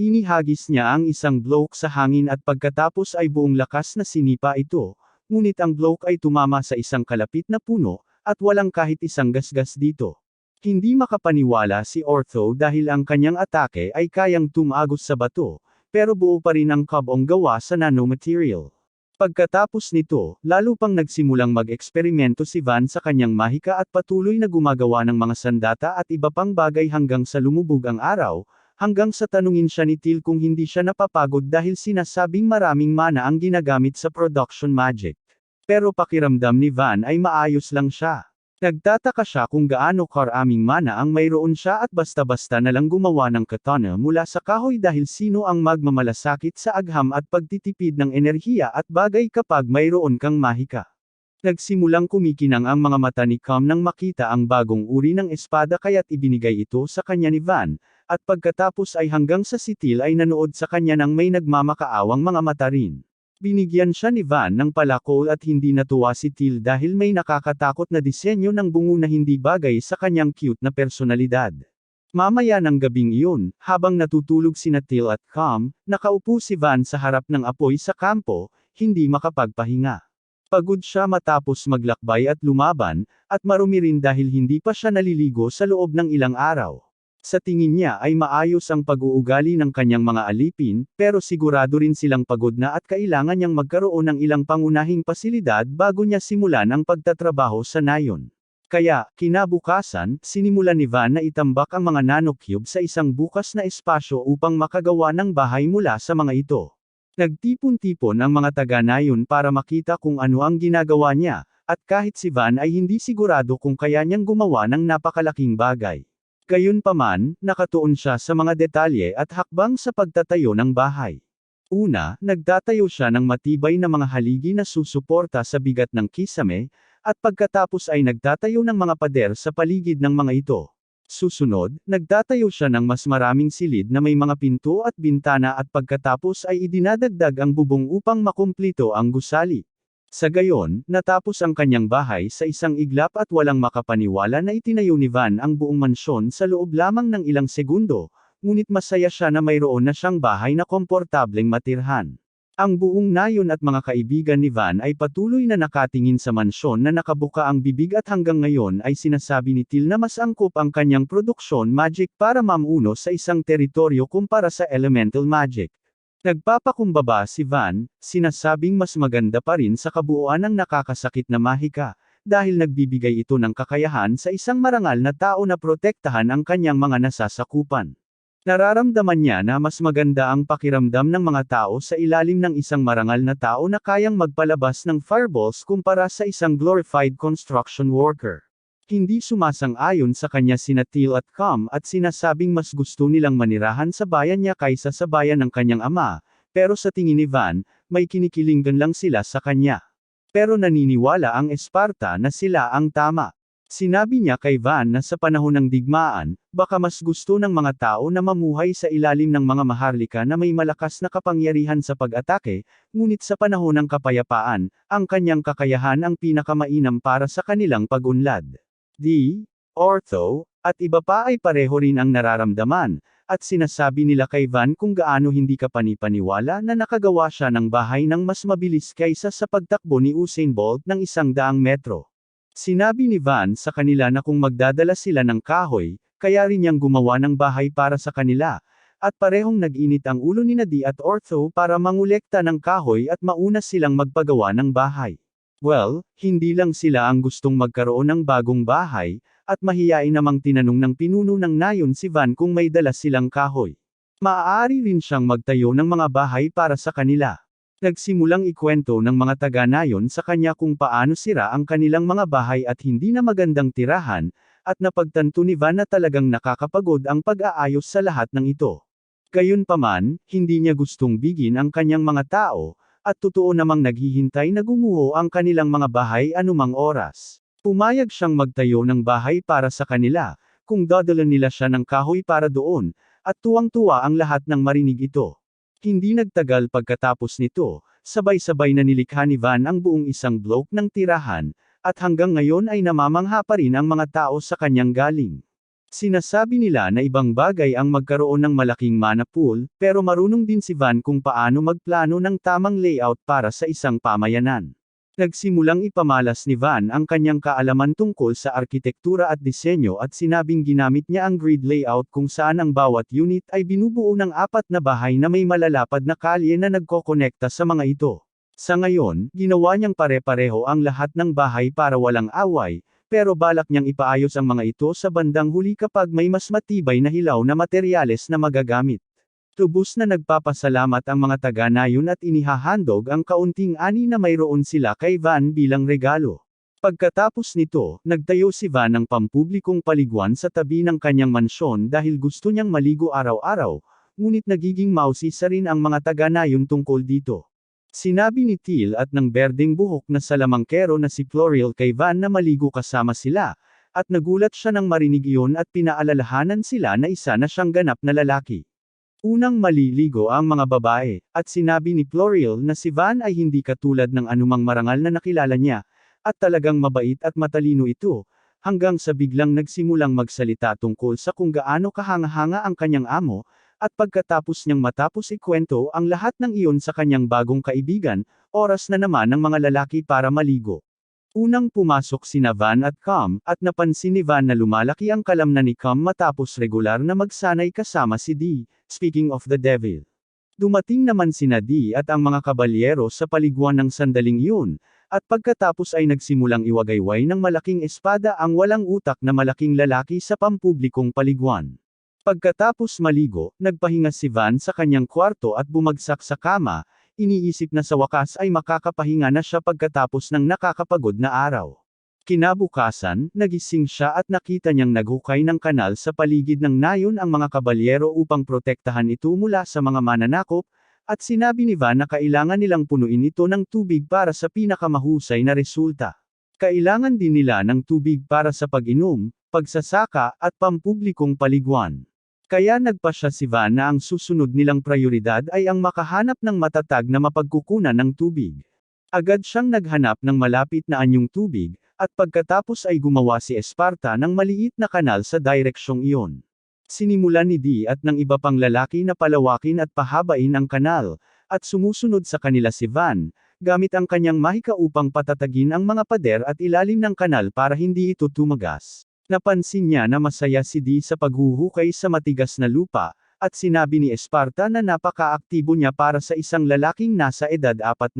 A: Inihagis niya ang isang bloke sa hangin at pagkatapos ay buong lakas na sinipa ito, ngunit ang bloke ay tumama sa isang kalapit na puno, at walang kahit isang gasgas dito. Hindi makapaniwala si Ortho dahil ang kanyang atake ay kayang tumagos sa bato, pero buo pa rin ang kabong gawa sa nanomaterial. Pagkatapos nito, lalo pang nagsimulang mag-eksperimento si Van sa kanyang mahika at patuloy na gumagawa ng mga sandata at iba pang bagay hanggang sa lumubog ang araw, hanggang sa tanungin siya ni Till kung hindi siya napapagod dahil sinasabing maraming mana ang ginagamit sa production magic. Pero pakiramdam ni Van ay maayos lang siya. Nagtataka siya kung gaano karaming mana ang mayroon siya at basta-basta na lang gumawa ng katana mula sa kahoy dahil sino ang magmamalasakit sa agham at pagtitipid ng enerhiya at bagay kapag mayroon kang mahika. Nagsimulang kumikinang ang mga mata ni Cam nang makita ang bagong uri ng espada kaya't ibinigay ito sa kanya ni Van, at pagkatapos ay hanggang sa si Till ay nanood sa kanya nang may nagmamakaawang mga mata rin. Binigyan siya ni Van ng palakol at hindi natuwa si Till dahil may nakakatakot na disenyo ng bungo na hindi bagay sa kanyang cute na personalidad. Mamaya ng gabing iyon, habang natutulog sina Till at Cam, nakaupo si Van sa harap ng apoy sa kampo, hindi makapagpahinga. Pagod siya matapos maglakbay at lumaban, at marumi rin dahil hindi pa siya naliligo sa loob ng ilang araw. Sa tingin niya ay maayos ang pag-uugali ng kanyang mga alipin, pero sigurado rin silang pagod na at kailangan niyang magkaroon ng ilang pangunahing pasilidad bago niya simulan ang pagtatrabaho sa nayon. Kaya, kinabukasan, sinimulan ni Van na itambak ang mga nanocube sa isang bukas na espasyo upang makagawa ng bahay mula sa mga ito. Nagtipon-tipon ang mga taga-nayon para makita kung ano ang ginagawa niya, at kahit si Van ay hindi sigurado kung kaya niyang gumawa ng napakalaking bagay. Gayunpaman, nakatuon siya sa mga detalye at hakbang sa pagtatayo ng bahay. Una, nagtatayo siya ng matibay na mga haligi na susuporta sa bigat ng kisame, at pagkatapos ay nagtatayo ng mga pader sa paligid ng mga ito. Susunod, nagtatayo siya ng mas maraming silid na may mga pinto at bintana at pagkatapos ay idinadagdag ang bubong upang makumplito ang gusali. Sa gayon, natapos ang kanyang bahay sa isang iglap at walang makapaniwala na itinayo ni Van ang buong mansyon sa loob lamang ng ilang segundo, ngunit masaya siya na mayroon na siyang bahay na komportableng matirhan. Ang buong nayon at mga kaibigan ni Van ay patuloy na nakatingin sa mansyon na nakabuka ang bibig at hanggang ngayon ay sinasabi ni Till na mas angkop ang kanyang produksyon magic para mamuno sa isang teritoryo kumpara sa elemental magic. Nagpapakumbaba si Van, sinasabing mas maganda pa rin sa kabuuan ng nakakasakit na mahika, dahil nagbibigay ito ng kakayahan sa isang marangal na tao na protektahan ang kanyang mga nasasakupan. Nararamdaman niya na mas maganda ang pakiramdam ng mga tao sa ilalim ng isang marangal na tao na kayang magpalabas ng fireballs kumpara sa isang glorified construction worker. Hindi sumasang-ayon sa kanya sina Till at Cam at sinasabing mas gusto nilang manirahan sa bayan niya kaysa sa bayan ng kanyang ama, pero sa tingin ni Van, may kinikilingan lang sila sa kanya. Pero naniniwala ang Esparta na sila ang tama. Sinabi niya kay Van na sa panahon ng digmaan, baka mas gusto ng mga tao na mamuhay sa ilalim ng mga maharlika na may malakas na kapangyarihan sa pag-atake, ngunit sa panahon ng kapayapaan, ang kanyang kakayahan ang pinakamainam para sa kanilang pag-unlad. Ortho, at iba pa ay pareho rin ang nararamdaman, at sinasabi nila kay Van kung gaano hindi ka panipaniwala na nakagawa siya ng bahay ng mas mabilis kaysa sa pagtakbo ni Usain Bolt ng 100 metro. Sinabi ni Van sa kanila na kung magdadala sila ng kahoy, kaya rin niyang gumawa ng bahay para sa kanila, At parehong nag-init ang ulo ni Dee at Ortho para mangolekta ng kahoy at mauna silang magpagawa ng bahay. Well, hindi lang sila ang gustong magkaroon ng bagong bahay, at mahiyain namang tinanong ng pinuno ng nayon si Van kung may dala silang kahoy. Maaari rin siyang magtayo ng mga bahay para sa kanila. Nagsimulang ikwento ng mga taga-nayon sa kanya kung paano sira ang kanilang mga bahay at hindi na magandang tirahan, at napagtanto ni Van na talagang nakakapagod ang pag-aayos sa lahat ng ito. Gayunpaman, hindi niya gustong bigin ang kanyang mga tao, at totoo namang naghihintay na gumuho ang kanilang mga bahay anumang oras. Pumayag siyang magtayo ng bahay para sa kanila, kung dadalan nila siya ng kahoy para doon, at tuwang-tuwa ang lahat ng marinig ito. Hindi nagtagal pagkatapos nito, sabay-sabay na nilikha ni Van ang buong isang block ng tirahan, at hanggang ngayon ay namamangha pa rin ang mga tao sa kanyang galing. Sinasabi nila na ibang bagay ang magkaroon ng malaking mana pool, pero marunong din si Van kung paano magplano ng tamang layout para sa isang pamayanan. Nagsimulang ipamalas ni Van ang kanyang kaalaman tungkol sa arkitektura at disenyo at sinabing ginamit niya ang grid layout kung saan ang bawat unit ay binubuo ng 4 na bahay na may malalapad na kalye na nagkokonekta sa mga ito. Sa ngayon, ginawa niyang pare-pareho ang lahat ng bahay para walang away, pero balak niyang ipaayos ang mga ito sa bandang huli kapag may mas matibay na hilaw na materyales na magagamit. Lubos na nagpapasalamat ang mga taga-nayon at inihahandog ang kaunting ani na mayroon sila kay Van bilang regalo. Pagkatapos nito, nagtayo si Van ng pampublikong paliguan sa tabi ng kanyang mansyon dahil gusto niyang maligo araw-araw, ngunit nagiging mausisa rin ang mga taga-nayon tungkol dito. Sinabi ni Till at ng berdeng buhok na salamangkero na si Florial kay Van na maligo kasama sila, at nagulat siya nang marinig iyon at pinaalalahanan sila na isa na siyang ganap na lalaki. Unang maliligo ang mga babae, at sinabi ni Florial na si Van ay hindi katulad ng anumang marangal na nakilala niya, at talagang mabait at matalino ito, hanggang sa biglang nagsimulang magsalita tungkol sa kung gaano kahanga-hanga ang kanyang amo, at pagkatapos niyang matapos ikwento ang lahat ng iyon sa kanyang bagong kaibigan, oras na naman ng mga lalaki para maligo. Unang pumasok sina Van at Cam, at napansin ni Van na lumalaki ang kalamnan ni Cam matapos regular na magsanay kasama si Dee, speaking of the devil. Dumating naman sina Dee at ang mga kabalyero sa paliguan ng sandaling yun, at pagkatapos ay nagsimulang iwagayway ng malaking espada ang walang utak na malaking lalaki sa pampublikong paliguan. Pagkatapos maligo, nagpahinga si Van sa kanyang kwarto at bumagsak sa kama, iniisip na sa wakas ay makakapahinga na siya pagkatapos ng nakakapagod na araw. Kinabukasan, nagising siya at nakita niyang naghukay ng kanal sa paligid ng nayon ang mga kabalyero upang protektahan ito mula sa mga mananakop, at sinabi ni Van na kailangan nilang punuin ito ng tubig para sa pinakamahusay na resulta. Kailangan din nila ng tubig para sa pag-inom, pagsasaka, at pampublikong paliguan. Kaya nagpasya si Van na ang susunod nilang prioridad ay ang makahanap ng matatag na mapagkukunan ng tubig. Agad siyang naghanap ng malapit na anyong tubig, at pagkatapos ay gumawa si Esparta ng maliit na kanal sa direksyong iyon. Sinimulan ni Dee at ng iba pang lalaki na palawakin at pahabain ang kanal, at sumusunod sa kanila si Van, gamit ang kanyang mahika upang patatagin ang mga pader at ilalim ng kanal para hindi ito tumagas. Napansin niya na masaya si Dee sa paghuhukay sa matigas na lupa, at sinabi ni Esparta na napaka-aktibo niya para sa isang lalaking nasa edad 40.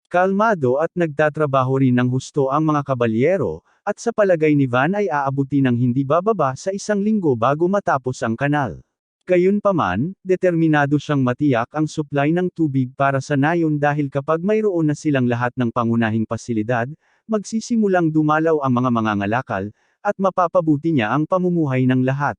A: Kalmado at nagtatrabaho rin ng husto ang mga kabalyero, at sa palagay ni Van ay aabuti ng hindi bababa sa 1 linggo bago matapos ang kanal. Gayunpaman, determinado siyang matiyak ang supply ng tubig para sa nayon dahil kapag mayroon na silang lahat ng pangunahing pasilidad, magsisimulang dumalaw ang mga mangangalakal, at mapapabuti niya ang pamumuhay ng lahat.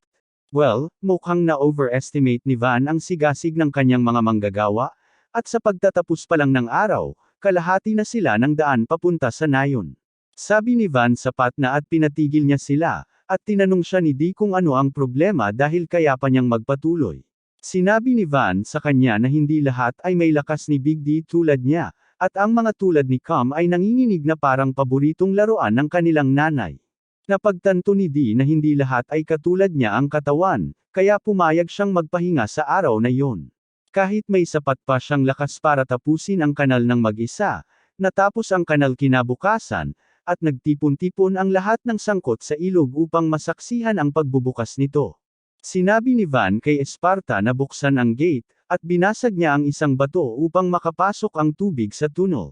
A: Well, mukhang na-overestimate ni Van ang sigasig ng kanyang mga manggagawa, at sa pagtatapos pa lang ng araw, kalahati na sila ng daan papunta sa nayon. Sabi ni Van sapat na at pinatigil niya sila, at tinanong siya ni Dee kung ano ang problema dahil kaya pa niyang magpatuloy. Sinabi ni Van sa kanya na hindi lahat ay may lakas ni Big D tulad niya, at ang mga tulad ni Cam ay nanginginig na parang paboritong laruan ng kanilang nanay. Napagtanto ni Dee na hindi lahat ay katulad niya ang katawan, kaya pumayag siyang magpahinga sa araw na iyon. Kahit may sapat pa siyang lakas para tapusin ang kanal ng mag-isa, natapos ang kanal kinabukasan, at nagtipon-tipon ang lahat ng sangkot sa ilog upang masaksihan ang pagbubukas nito. Sinabi ni Van kay Esparta na buksan ang gate, at binasag niya ang isang bato upang makapasok ang tubig sa tunnel.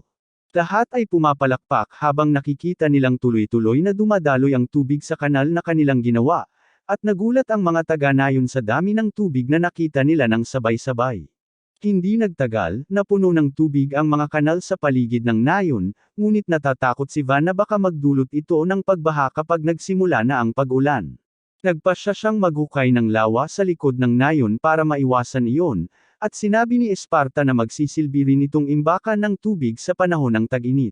A: Lahat ay pumapalakpak habang nakikita nilang tuloy-tuloy na dumadaloy ang tubig sa kanal na kanilang ginawa, at nagulat ang mga taga-nayon sa dami ng tubig na nakita nila ng sabay-sabay. Hindi nagtagal, napuno ng tubig ang mga kanal sa paligid ng nayon, ngunit natatakot si Van na baka magdulot ito ng pagbaha kapag nagsimula na ang pag-ulan. Nagpasya siyang maghukay ng lawa sa likod ng nayon para maiwasan iyon, at sinabi ni Esparta na magsisilbi rin itong imbakan ng tubig sa panahon ng tag-init.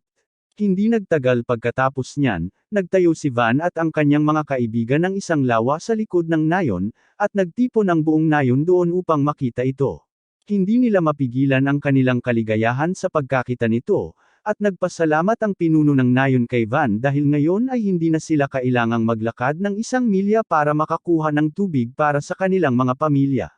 A: Hindi nagtagal pagkatapos niyan, nagtayo si Van at ang kanyang mga kaibigan ng isang lawa sa likod ng nayon, at nagtipon ang buong nayon doon upang makita ito. Hindi nila mapigilan ang kanilang kaligayahan sa pagkakita nito, at nagpasalamat ang pinuno ng nayon kay Van dahil ngayon ay hindi na sila kailangang maglakad ng 1 milya para makakuha ng tubig para sa kanilang mga pamilya.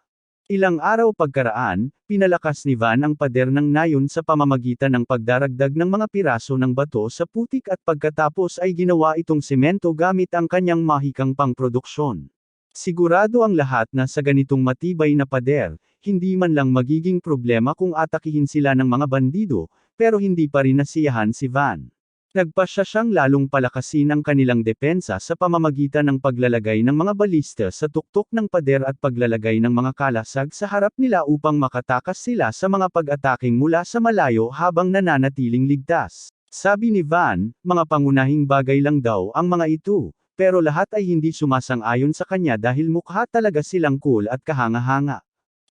A: Ilang araw pagkaraan, pinalakas ni Van ang pader ng nayon sa pamamagitan ng pagdaragdag ng mga piraso ng bato sa putik at pagkatapos ay ginawa itong semento gamit ang kanyang mahikang pangproduksyon. Sigurado ang lahat na sa ganitong matibay na pader, hindi man lang magiging problema kung atakihin sila ng mga bandido, pero hindi pa rin nasiyahan si Van. Nagpasya siyang lalong palakasin ang kanilang depensa sa pamamagitan ng paglalagay ng mga balista sa tuktok ng pader at paglalagay ng mga kalasag sa harap nila upang makatakas sila sa mga pag-ataking mula sa malayo habang nananatiling ligtas. Sabi ni Van, mga pangunahing bagay lang daw ang mga ito, pero lahat ay hindi sumasang-ayon sa kanya dahil mukha talaga silang cool at kahanga-hanga.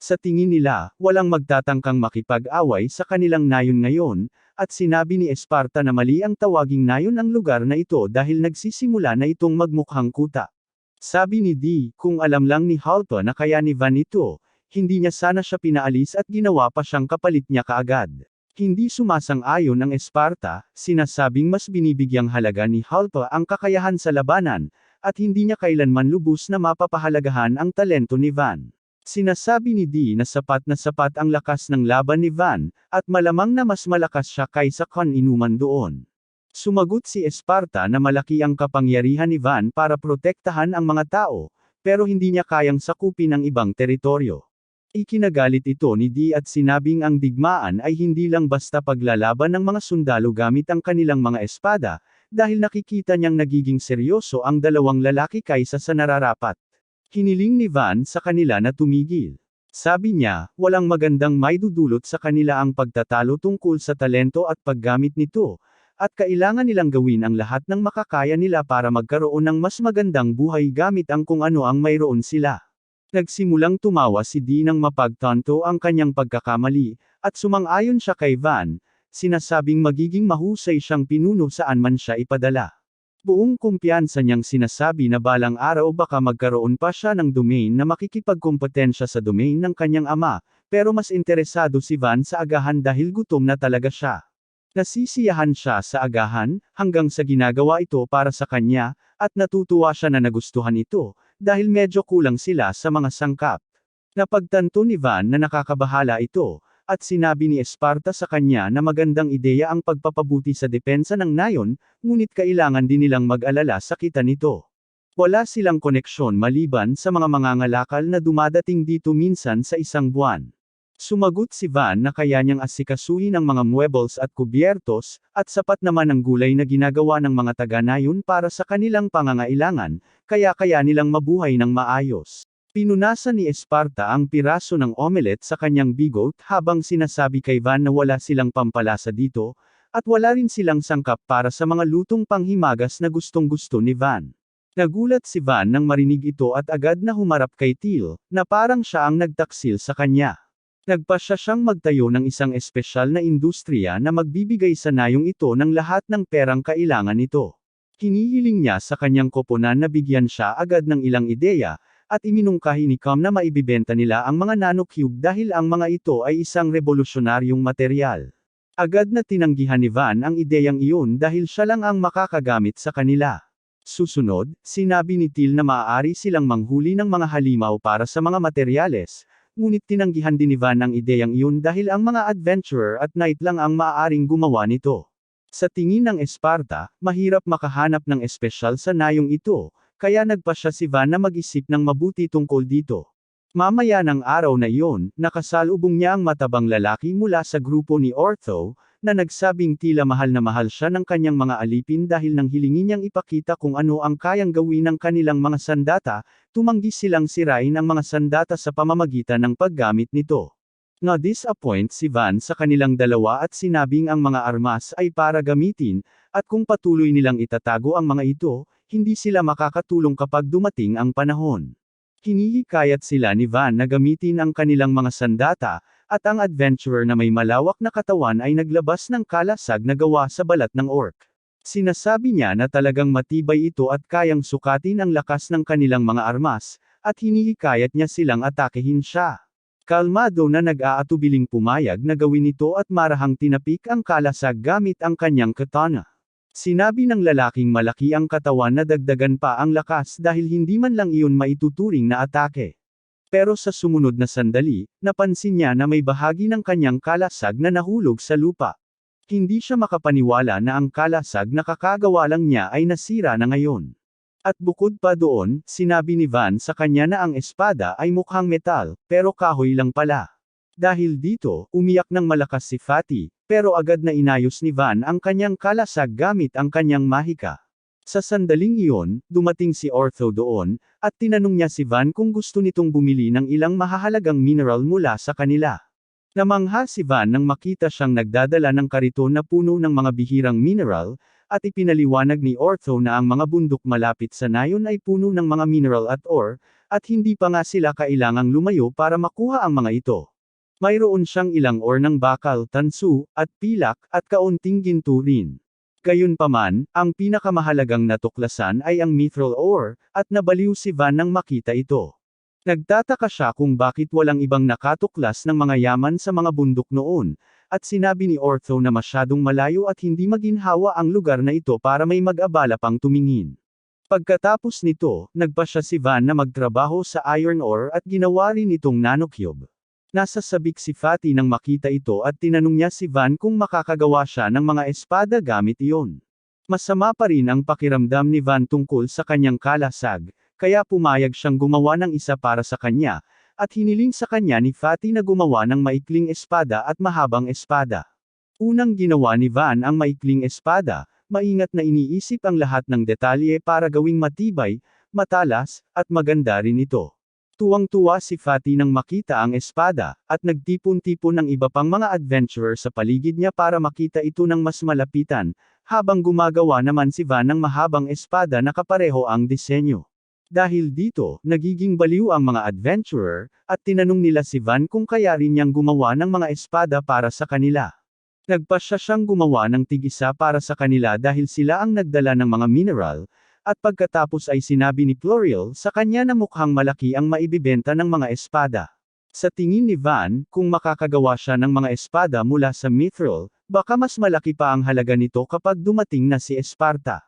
A: Sa tingin nila, walang magtatangkang makipag-away sa kanilang nayon ngayon, at sinabi ni Esparta na mali ang tawaging nayon ang lugar na ito dahil nagsisimula na itong magmukhang kuta. Sabi ni D, kung alam lang ni Halpa na kaya ni Van ito, hindi niya sana siya pinaalis at ginawa pa siyang kapalit niya kaagad. Hindi sumasang-ayon ang Esparta, sinasabing mas binibigyang halaga ni Halpa ang kakayahan sa labanan, at hindi niya kailanman lubos na mapapahalagahan ang talento ni Van. Sinasabi ni D na sapat ang lakas ng laban ni Van, at malamang na mas malakas siya kaysa kan-inuman doon. Sumagot si Esparta na malaki ang kapangyarihan ni Van para protektahan ang mga tao, pero hindi niya kayang sakupin ang ibang teritoryo. Ikinagalit ito ni D at sinabing ang digmaan ay hindi lang basta paglalaban ng mga sundalo gamit ang kanilang mga espada, dahil nakikita niyang nagiging seryoso ang dalawang lalaki kaysa sa nararapat. Hiniling ni Van sa kanila na tumigil. Sabi niya, walang magandang maidudulot sa kanila ang pagtatalo tungkol sa talento at paggamit nito, at kailangan nilang gawin ang lahat ng makakaya nila para magkaroon ng mas magandang buhay gamit ang kung ano ang mayroon sila. Nagsimulang tumawa si D nang mapagtanto ang kanyang pagkakamali, at sumang-ayon siya kay Van, sinasabing magiging mahusay siyang pinuno saan man siya ipadala. Buong kumpiyansa niyang sinasabi na balang araw baka magkaroon pa siya ng domain na makikipagkompetensya sa domain ng kanyang ama, pero mas interesado si Van sa agahan dahil gutom na talaga siya. Nasisiyahan siya sa agahan, hanggang sa ginagawa ito para sa kanya, at natutuwa siya na nagustuhan ito, dahil medyo kulang sila sa mga sangkap. Napagtanto ni Van na nakakabahala ito, at sinabi ni Esparta sa kanya na magandang ideya ang pagpapabuti sa depensa ng nayon, ngunit kailangan din nilang mag-alala sa kita nito. Wala silang koneksyon maliban sa mga mangangalakal na dumadating dito minsan sa isang buwan. Sumagot si Van na kaya niyang asikasuhin ang mga muebles at kubyertos, at sapat naman ang gulay na ginagawa ng mga taga-nayon para sa kanilang pangangailangan, kaya nilang mabuhay ng maayos. Pinunasan ni Esparta ang piraso ng omelette sa kanyang bigot habang sinasabi kay Van na wala silang pampalasa dito, at wala rin silang sangkap para sa mga lutong panghimagas na gustong-gusto ni Van. Nagulat si Van nang marinig ito at agad na humarap kay Till, na parang siya ang nagtaksil sa kanya. Nagpasya siyang magtayo ng isang espesyal na industriya na magbibigay sa nayong ito ng lahat ng perang kailangan nito. Hinihiling niya sa kanyang koponan na bigyan siya agad ng ilang ideya, at iminungkahi ni Cam na maibibenta nila ang mga nanocube dahil ang mga ito ay isang revolusyonaryong materyal. Agad na tinanggihan ni Van ang ideyang iyon dahil siya lang ang makakagamit sa kanila. Susunod, sinabi ni Till na maaari silang manghuli ng mga halimaw para sa mga materyales, ngunit tinanggihan din ni Van ang ideyang iyon dahil ang mga adventurer at knight lang ang maaaring gumawa nito. Sa tingin ng Esparta, mahirap makahanap ng espesyal sa nayong ito, kaya nagpasya si Van na mag-isip ng mabuti tungkol dito. Mamaya ng araw na iyon, nakasalubong niya ang matabang lalaki mula sa grupo ni Ortho, na nagsabing tila mahal na mahal siya ng kanyang mga alipin dahil nang hilingin niyang ipakita kung ano ang kayang gawin ng kanilang mga sandata, tumanggi silang sirain ang mga sandata sa pamamagitan ng paggamit nito. Na-disappoint si Van sa kanilang dalawa at sinabing ang mga armas ay para gamitin, at kung patuloy nilang itatago ang mga ito, hindi sila makakatulong kapag dumating ang panahon. Hinihikayat sila ni Van na gamitin ang kanilang mga sandata, at ang adventurer na may malawak na katawan ay naglabas ng kalasag na gawa sa balat ng orc. Sinasabi niya na talagang matibay ito at kayang sukatin ang lakas ng kanilang mga armas, at hinihikayat niya silang atakehin siya. Kalmado na nag-aatubiling pumayag na gawin ito at marahang tinapik ang kalasag gamit ang kanyang katana. Sinabi ng lalaking malaki ang katawan na dagdagan pa ang lakas dahil hindi man lang iyon maituturing na atake. Pero sa sumunod na sandali, napansin niya na may bahagi ng kanyang kalasag na nahulog sa lupa. Hindi siya makapaniwala na ang kalasag na kakagawa lang niya ay nasira na ngayon. At bukod pa doon, sinabi ni Van sa kanya na ang espada ay mukhang metal, pero kahoy lang pala. Dahil dito, umiyak ng malakas si Fatty, pero agad na inayos ni Van ang kanyang kalasag gamit ang kanyang mahika. Sa sandaling iyon, dumating si Ortho doon, at tinanong niya si Van kung gusto nitong bumili ng ilang mahahalagang mineral mula sa kanila. Namangha si Van nang makita siyang nagdadala ng kariton na puno ng mga bihirang mineral, at ipinaliwanag ni Ortho na ang mga bundok malapit sa nayon ay puno ng mga mineral at ore, at hindi pa nga sila kailangang lumayo para makuha ang mga ito. Mayroon siyang ilang ore ng bakal, tansu, at pilak, at kaunting ginto rin. Gayunpaman, ang pinakamahalagang natuklasan ay ang mithril ore, at nabaliw si Van nang makita ito. Nagtataka siya kung bakit walang ibang nakatuklas ng mga yaman sa mga bundok noon, at sinabi ni Ortho na masyadong malayo at hindi maginhawa ang lugar na ito para may mag-abala pang tumingin. Pagkatapos nito, nagpasya si Van na magtrabaho sa iron ore at ginawa rin itong nanocube. Nasa sabik si Fatty nang makita ito at tinanong niya si Van kung makakagawa siya ng mga espada gamit iyon. Masama pa rin ang pakiramdam ni Van tungkol sa kanyang kalasag, kaya pumayag siyang gumawa ng isa para sa kanya, at hiniling sa kanya ni Fatty na gumawa ng maikling espada at mahabang espada. Unang ginawa ni Van ang maikling espada, maingat na iniisip ang lahat ng detalye para gawing matibay, matalas, at maganda rin ito. Tuwang-tuwa si Fatty nang makita ang espada, at nagtipon-tipon ng iba pang mga adventurer sa paligid niya para makita ito ng mas malapitan, habang gumagawa naman si Van ng mahabang espada na kapareho ang disenyo. Dahil dito, nagiging baliw ang mga adventurer, at tinanong nila si Van kung kaya rin niyang gumawa ng mga espada para sa kanila. Nagpasya siyang gumawa ng tig-isa para sa kanila dahil sila ang nagdala ng mga mineral, at pagkatapos ay sinabi ni Florial sa kanya na mukhang malaki ang maibibenta ng mga espada. Sa tingin ni Van, kung makakagawa siya ng mga espada mula sa mithril, baka mas malaki pa ang halaga nito kapag dumating na si Esparta.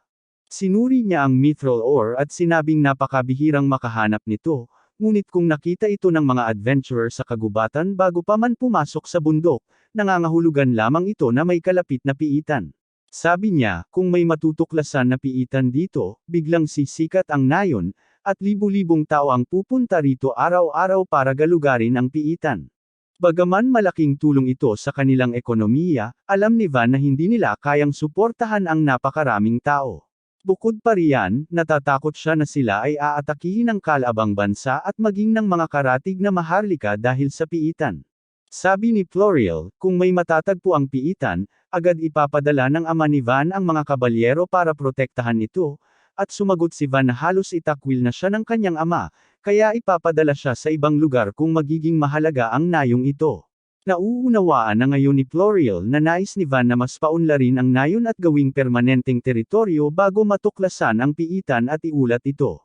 A: Sinuri niya ang mithril ore at sinabing napakabihirang makahanap nito, ngunit kung nakita ito ng mga adventurer sa kagubatan bago pa man pumasok sa bundok, nangangahulugan lamang ito na may kalapit na piitan. Sabi niya, kung may matutuklasan na piitan dito, biglang sisikat ang nayon, at libu-libong tao ang pupunta rito araw-araw para galugarin ang piitan. Bagaman malaking tulong ito sa kanilang ekonomiya, alam ni Van na hindi nila kayang suportahan ang napakaraming tao. Bukod pa riyan, natatakot siya na sila ay aatakihin ng kalaabang bansa at maging ng mga karatig na maharlika dahil sa piitan. Sabi ni Florial, kung may matatagpo ang piitan, agad ipapadala ng ama ni Van ang mga kabalyero para protektahan ito, at sumagot si Van na halos itakwil na siya ng kanyang ama, kaya ipapadala siya sa ibang lugar kung magiging mahalaga ang nayong ito. Nauunawaan na ngayon ni Florial na nais ni Van na mas paunlarin ang nayon at gawing permanenteng teritoryo bago matuklasan ang piitan at iulat ito.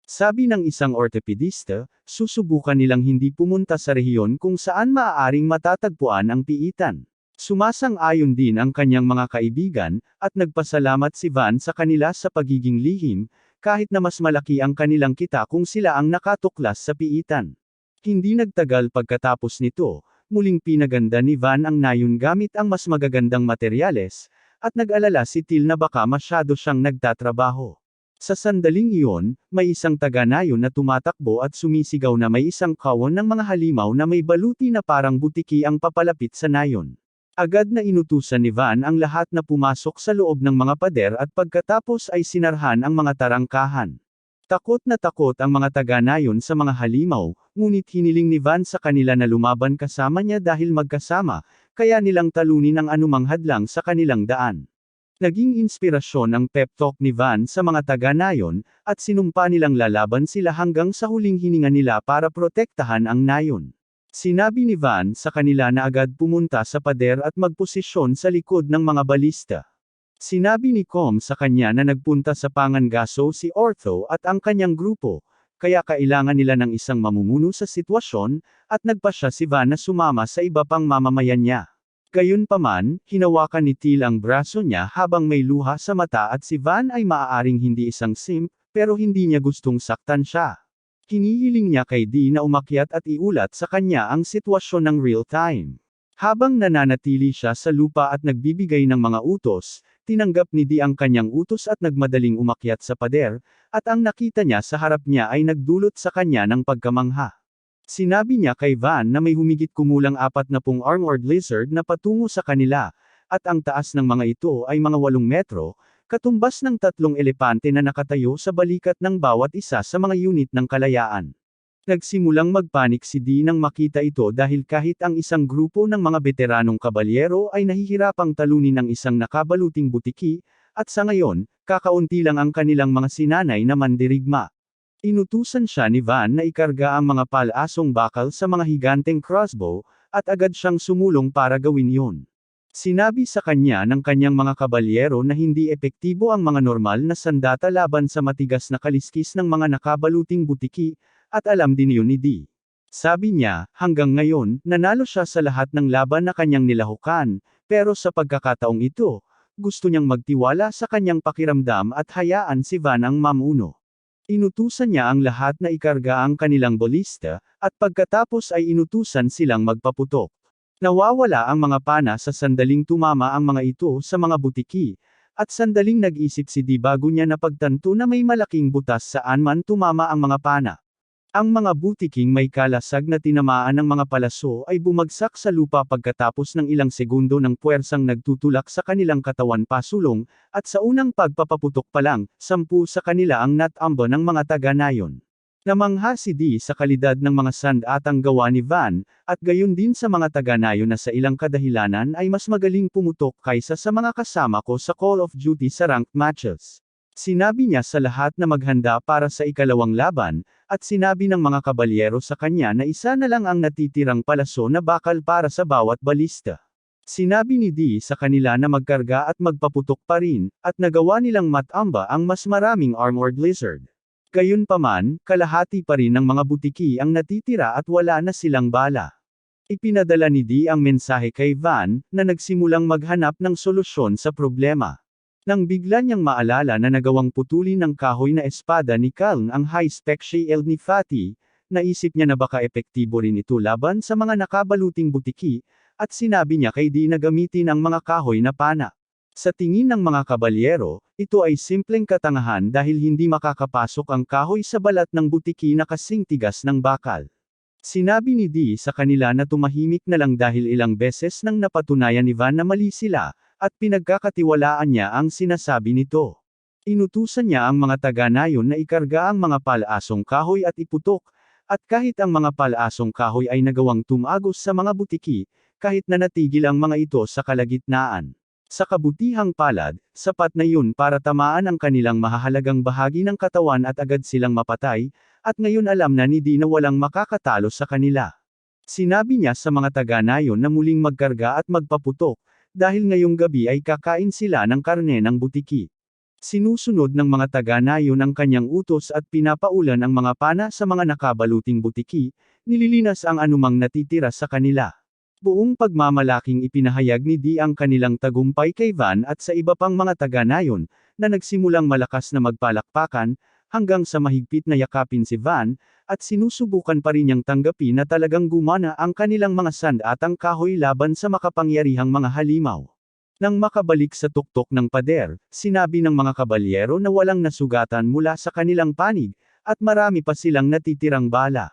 A: Sabi ng isang ortopedista, susubukan nilang hindi pumunta sa rehiyon kung saan maaaring matatagpuan ang piitan. Sumasang-ayon din ang kanyang mga kaibigan, at nagpasalamat si Van sa kanila sa pagiging lihim, kahit na mas malaki ang kanilang kita kung sila ang nakatuklas sa piitan. Hindi nagtagal pagkatapos nito, muling pinaganda ni Van ang nayon gamit ang mas magagandang materyales, at nag-alala si Till na baka masyado siyang nagtatrabaho. Sa sandaling iyon, may isang taga-nayon na tumatakbo at sumisigaw na may isang kawon ng mga halimaw na may baluti na parang butiki ang papalapit sa nayon. Agad na inutusan ni Van ang lahat na pumasok sa loob ng mga pader at pagkatapos ay sinarhan ang mga tarangkahan. Takot na takot ang mga taga-nayon sa mga halimaw, ngunit hiniling ni Van sa kanila na lumaban kasama niya dahil magkasama, kaya nilang talunin ang anumang hadlang sa kanilang daan. Naging inspirasyon ang pep talk ni Van sa mga taga-nayon, at sinumpa nilang lalaban sila hanggang sa huling hininga nila para protektahan ang nayon. Sinabi ni Van sa kanila na agad pumunta sa pader at magposisyon sa likod ng mga balista. Sinabi ni Com sa kanya na nagpunta sa Pangangaso si Ortho at ang kanyang grupo, kaya kailangan nila ng isang mamumuno sa sitwasyon, at nagpasya si Van na sumama sa iba pang mamamayan niya. Gayunpaman, hinawakan ni Till ang braso niya habang may luha sa mata at si Van ay maaaring hindi isang simp, pero hindi niya gustong saktan siya. Hinihiling niya kay Dee na umakyat at iulat sa kanya ang sitwasyon ng real time. Habang nananatili siya sa lupa at nagbibigay ng mga utos, tinanggap ni Dee ang kanyang utos at nagmadaling umakyat sa pader, at ang nakita niya sa harap niya ay nagdulot sa kanya ng pagkamangha. Sinabi niya kay Van na may humigit kumulang 40 armored lizard na patungo sa kanila, at ang taas ng mga ito ay mga 8 metro, katumbas ng 3 elepante na nakatayo sa balikat ng bawat isa sa mga unit ng kalayaan. Nagsimulang magpanik si Dee nang makita ito dahil kahit ang isang grupo ng mga veteranong kabalyero ay nahihirapang talunin ng isang nakabaluting butiki, at sa ngayon, kakaunti lang ang kanilang mga sinanay na mandirigma. Inutusan siya ni Van na ikarga ang mga palasong bakal sa mga higanteng crossbow, at agad siyang sumulong para gawin yun. Sinabi sa kanya ng kanyang mga kabalyero na hindi epektibo ang mga normal na sandata laban sa matigas na kaliskis ng mga nakabaluting butiki, at alam din yun ni Dee. Sabi niya, hanggang ngayon, nanalo siya sa lahat ng laban na kanyang nilahukan, pero sa pagkakataong ito, gusto niyang magtiwala sa kanyang pakiramdam at hayaan si Van ang mamuno. Inutusan niya ang lahat na ikarga ang kanilang balista, at pagkatapos ay inutusan silang magpaputok. Nawawala ang mga pana sa sandaling tumama ang mga ito sa mga butiki, at sandaling nag-isip si Dee bago niya napagtanto na may malaking butas saan man tumama ang mga pana. Ang mga butiking may kalasag na tinamaan ng mga palaso ay bumagsak sa lupa pagkatapos ng ilang segundo ng puwersang nagtutulak sa kanilang katawan pasulong, at sa unang pagpapaputok pa lang, 10 sa kanila ang natamba ng mga taga-nayon. Namangha si Dee sa kalidad ng mga sandatang gawa ni Van, at gayon din sa mga taga-nayon na sa ilang kadahilanan ay mas magaling pumutok kaysa sa mga kasama ko sa Call of Duty sa ranked matches. Sinabi niya sa lahat na maghanda para sa ikalawang laban, at sinabi ng mga kabalyero sa kanya na isa na lang ang natitirang palaso na bakal para sa bawat balista. Sinabi ni Dee sa kanila na magkarga at magpaputok pa rin, at nagawa nilang matamba ang mas maraming armored lizard. Gayunpaman, kalahati pa rin ng mga butiki ang natitira at wala na silang bala. Ipinadala ni Dee ang mensahe kay Van, na nagsimulang maghanap ng solusyon sa problema. Nang bigla niyang maalala na nagawang putulin ng kahoy na espada ni Caln ang high-spec shield ni Fatty, naisip niya na baka epektibo rin ito laban sa mga nakabaluting butiki, at sinabi niya kay Dee na gamitin ang mga kahoy na pana. Sa tingin ng mga kabalyero, ito ay simpleng katangahan dahil hindi makakapasok ang kahoy sa balat ng butiki na kasing tigas ng bakal. Sinabi ni Dee sa kanila na tumahimik na lang dahil ilang beses nang napatunayan ni Van na mali sila, at pinagkakatiwalaan niya ang sinasabi nito. Inutusan niya ang mga taga-nayon na ikarga ang mga palasong kahoy at iputok, at kahit ang mga palasong kahoy ay nagawang tumagos sa mga butiki, kahit na natigil ang mga ito sa kalagitnaan. Sa kabutihang palad, sapat na yun para tamaan ang kanilang mahahalagang bahagi ng katawan at agad silang mapatay, at ngayon alam na ni Dee na walang makakatalo sa kanila. Sinabi niya sa mga taga-nayon na muling magkarga at magpaputok, dahil ngayong gabi ay kakain sila ng karne ng butiki. Sinusunod ng mga taga-nayon ang kanyang utos at pinapaulan ang mga pana sa mga nakabaluting butiki, nililinas ang anumang natitira sa kanila. Buong pagmamalaking ipinahayag ni Dee ang kanilang tagumpay kay Van at sa iba pang mga taga-nayon, na nagsimulang malakas na magpalakpakan, hanggang sa mahigpit na yakapin si Van, at sinusubukan pa rin niyang tanggapin na talagang gumana ang kanilang mga sandatang kahoy laban sa makapangyarihang mga halimaw. Nang makabalik sa tuktok ng pader, sinabi ng mga kabalyero na walang nasugatan mula sa kanilang panig, at marami pa silang natitirang bala.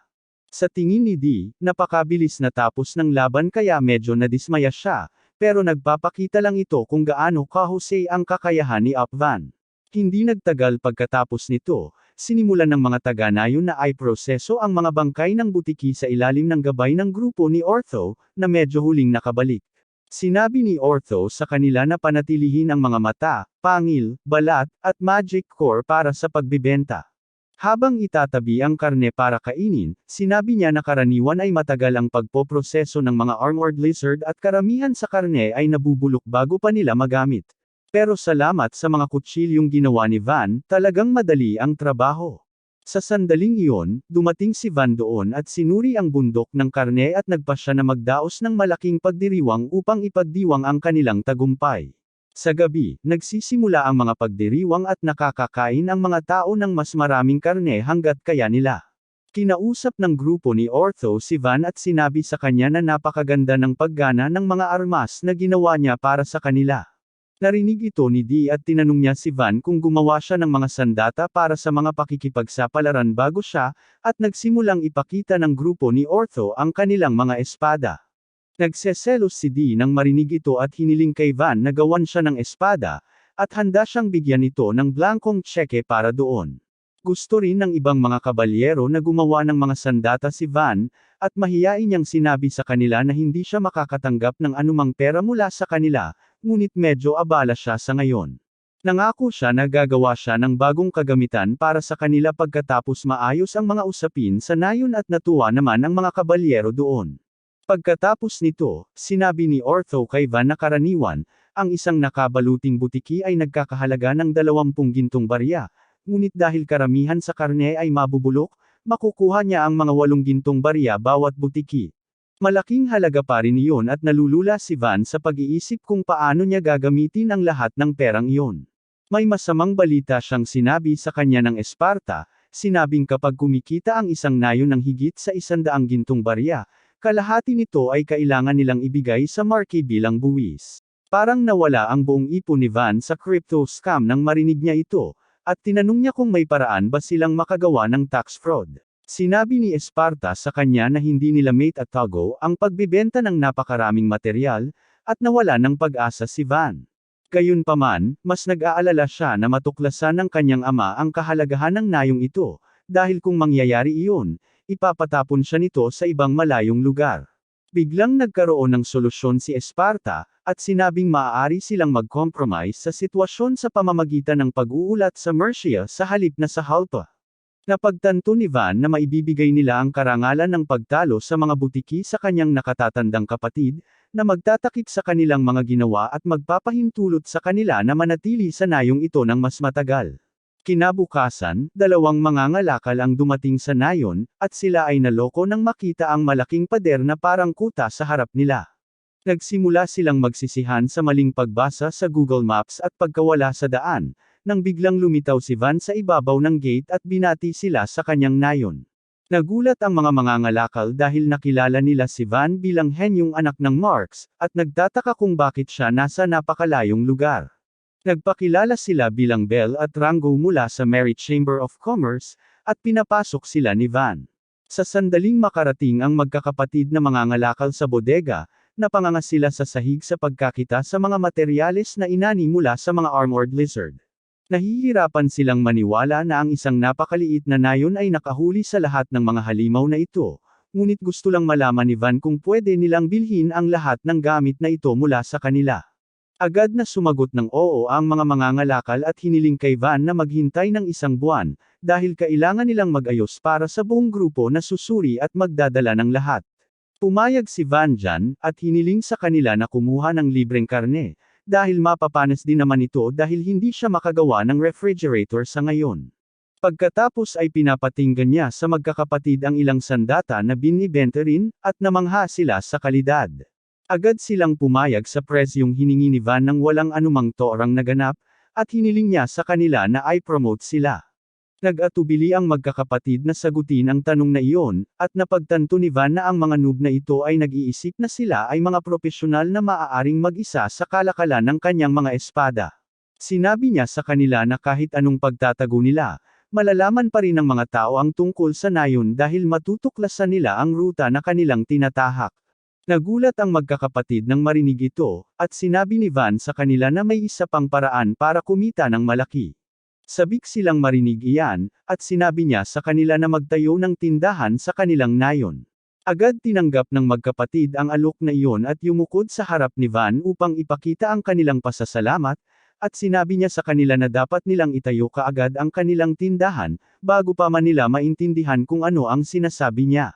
A: Sa tingin ni Dee, napakabilis na tapos ng laban kaya medyo nadismaya siya, pero nagpapakita lang ito kung gaano kahusay ang kakayahan ni Upvan. Hindi nagtagal pagkatapos nito, sinimulan ng mga taga-nayon na ay proseso ang mga bangkay ng butiki sa ilalim ng gabay ng grupo ni Ortho, na medyo huling nakabalik. Sinabi ni Ortho sa kanila na panatilihin ang mga mata, pangil, balat, at magic core para sa pagbibenta. Habang itatabi ang karne para kainin, sinabi niya na karaniwan ay matagal ang pagpoproseso ng mga armored lizard at karamihan sa karne ay nabubulok bago pa nila magamit. Pero salamat sa mga kutsilyong ginawa ni Van, talagang madali ang trabaho. Sa sandaling iyon, dumating si Van doon at sinuri ang bundok ng karne at nagpa siya na magdaos ng malaking pagdiriwang upang ipagdiwang ang kanilang tagumpay. Sa gabi, nagsisimula ang mga pagdiriwang at nakakakain ang mga tao ng mas maraming karne hanggat kaya nila. Kinausap ng grupo ni Ortho si Van at sinabi sa kanya na napakaganda ng paggana ng mga armas na ginawa niya para sa kanila. Narinig ito ni Dee at tinanong niya si Van kung gumawa siya ng mga sandata para sa mga pakikipagsapalaran bago siya, at nagsimulang ipakita ng grupo ni Ortho ang kanilang mga espada. Nagseselos si Dee nang marinig ito at hiniling kay Van na gawan siya ng espada, at handa siyang bigyan ito ng blankong tseke para doon. Gusto rin ng ibang mga kabalyero na gumawa ng mga sandata si Van, at mahiyain niyang sinabi sa kanila na hindi siya makakatanggap ng anumang pera mula sa kanila, ngunit medyo abala siya sa ngayon. Nangako siya na gagawa siya ng bagong kagamitan para sa kanila pagkatapos maayos ang mga usapin sa nayon at natuwa naman ang mga kabalyero doon. Pagkatapos nito, sinabi ni Ortho kay Van na karaniwan, ang isang nakabaluting butiki ay nagkakahalaga ng 20 gintong barya, ngunit dahil karamihan sa karne ay mabubulok, makukuha niya ang mga 8 gintong barya bawat butiki. Malaking halaga pa rin iyon at nalulula si Van sa pag-iisip kung paano niya gagamitin ang lahat ng perang iyon. May masamang balita siyang sinabi sa kanya ng Esparta, sinabing kapag kumikita ang isang nayon ng higit sa 100 gintong barya, kalahati nito ay kailangan nilang ibigay sa marquis bilang buwis. Parang nawala ang buong ipon ni Van sa crypto scam nang marinig niya ito, at tinanong niya kung may paraan ba silang makagawa ng tax fraud. Sinabi ni Esparta sa kanya na hindi nila mate at tago ang pagbibenta ng napakaraming material, at nawala ng pag-asa si Van. Gayunpaman, mas nag-aalala siya na matuklasan ng kanyang ama ang kahalagahan ng nayong ito, dahil kung mangyayari iyon, ipapatapon siya nito sa ibang malayong lugar. Biglang nagkaroon ng solusyon si Esparta, at sinabing maaari silang mag-compromise sa sitwasyon sa pamamagitan ng pag-uulat sa Mercia sa halip na sa Halpa. Napagtanto ni Van na maibibigay nila ang karangalan ng pagtalo sa mga butiki sa kanyang nakatatandang kapatid, na magtatakip sa kanilang mga ginawa at magpapahintulot sa kanila na manatili sa nayong ito ng mas matagal. Kinabukasan, 2 mangangalakal ang dumating sa nayon, at sila ay naloko nang makita ang malaking pader na parang kuta sa harap nila. Nagsimula silang magsisihan sa maling pagbasa sa Google Maps at pagkawala sa daan, nang biglang lumitaw si Van sa ibabaw ng gate at binati sila sa kanyang nayon. Nagulat ang mga mangangalakal dahil nakilala nila si Van bilang henyong anak ng Marx, at nagtataka kung bakit siya nasa napakalayong lugar. Nagpakilala sila bilang Bell at Rango mula sa Merry Chamber of Commerce, at pinapasok sila ni Van. Sa sandaling makarating ang magkakapatid na mangangalakal sa bodega, napanganga sila sa sahig sa pagkakita sa mga materyales na inani mula sa mga armored lizard. Nahihirapan silang maniwala na ang isang napakaliit na nayon ay nakahuli sa lahat ng mga halimaw na ito, ngunit gusto lang malaman ni Van kung pwede nilang bilhin ang lahat ng gamit na ito mula sa kanila. Agad na sumagot ng oo ang mga mangangalakal at hiniling kay Van na maghintay ng 1 buwan, dahil kailangan nilang mag-ayos para sa buong grupo na susuri at magdadala ng lahat. Pumayag si Van dyan, at hiniling sa kanila na kumuha ng libreng karne, dahil mapapanas din naman ito dahil hindi siya makagawa ng refrigerator sa ngayon. Pagkatapos ay pinapatinggan niya sa magkakapatid ang ilang sandata na binibenta rin, at namangha sila sa kalidad. Agad silang pumayag sa presyong hiningi ni Van nang walang anumang torang naganap, at hiniling niya sa kanila na i-promote sila. Nag-atubili ang magkakapatid na sagutin ang tanong na iyon, at napagtanto ni Van na ang mga noob na ito ay nag-iisip na sila ay mga propesyonal na maaaring mag-isa sa kalakalan ng kanyang mga espada. Sinabi niya sa kanila na kahit anong pagtatago nila, malalaman pa rin ng mga tao ang tungkol sa nayon dahil matutuklasan nila ang ruta na kanilang tinatahak. Nagulat ang magkakapatid nang marinig ito, at sinabi ni Van sa kanila na may isa pang paraan para kumita ng malaki. Sabik silang marinig iyan, at sinabi niya sa kanila na magtayo ng tindahan sa kanilang nayon. Agad tinanggap ng magkapatid ang alok na iyon at yumukod sa harap ni Van upang ipakita ang kanilang pasasalamat, at sinabi niya sa kanila na dapat nilang itayo kaagad ang kanilang tindahan, bago pa man nila maintindihan kung ano ang sinasabi niya.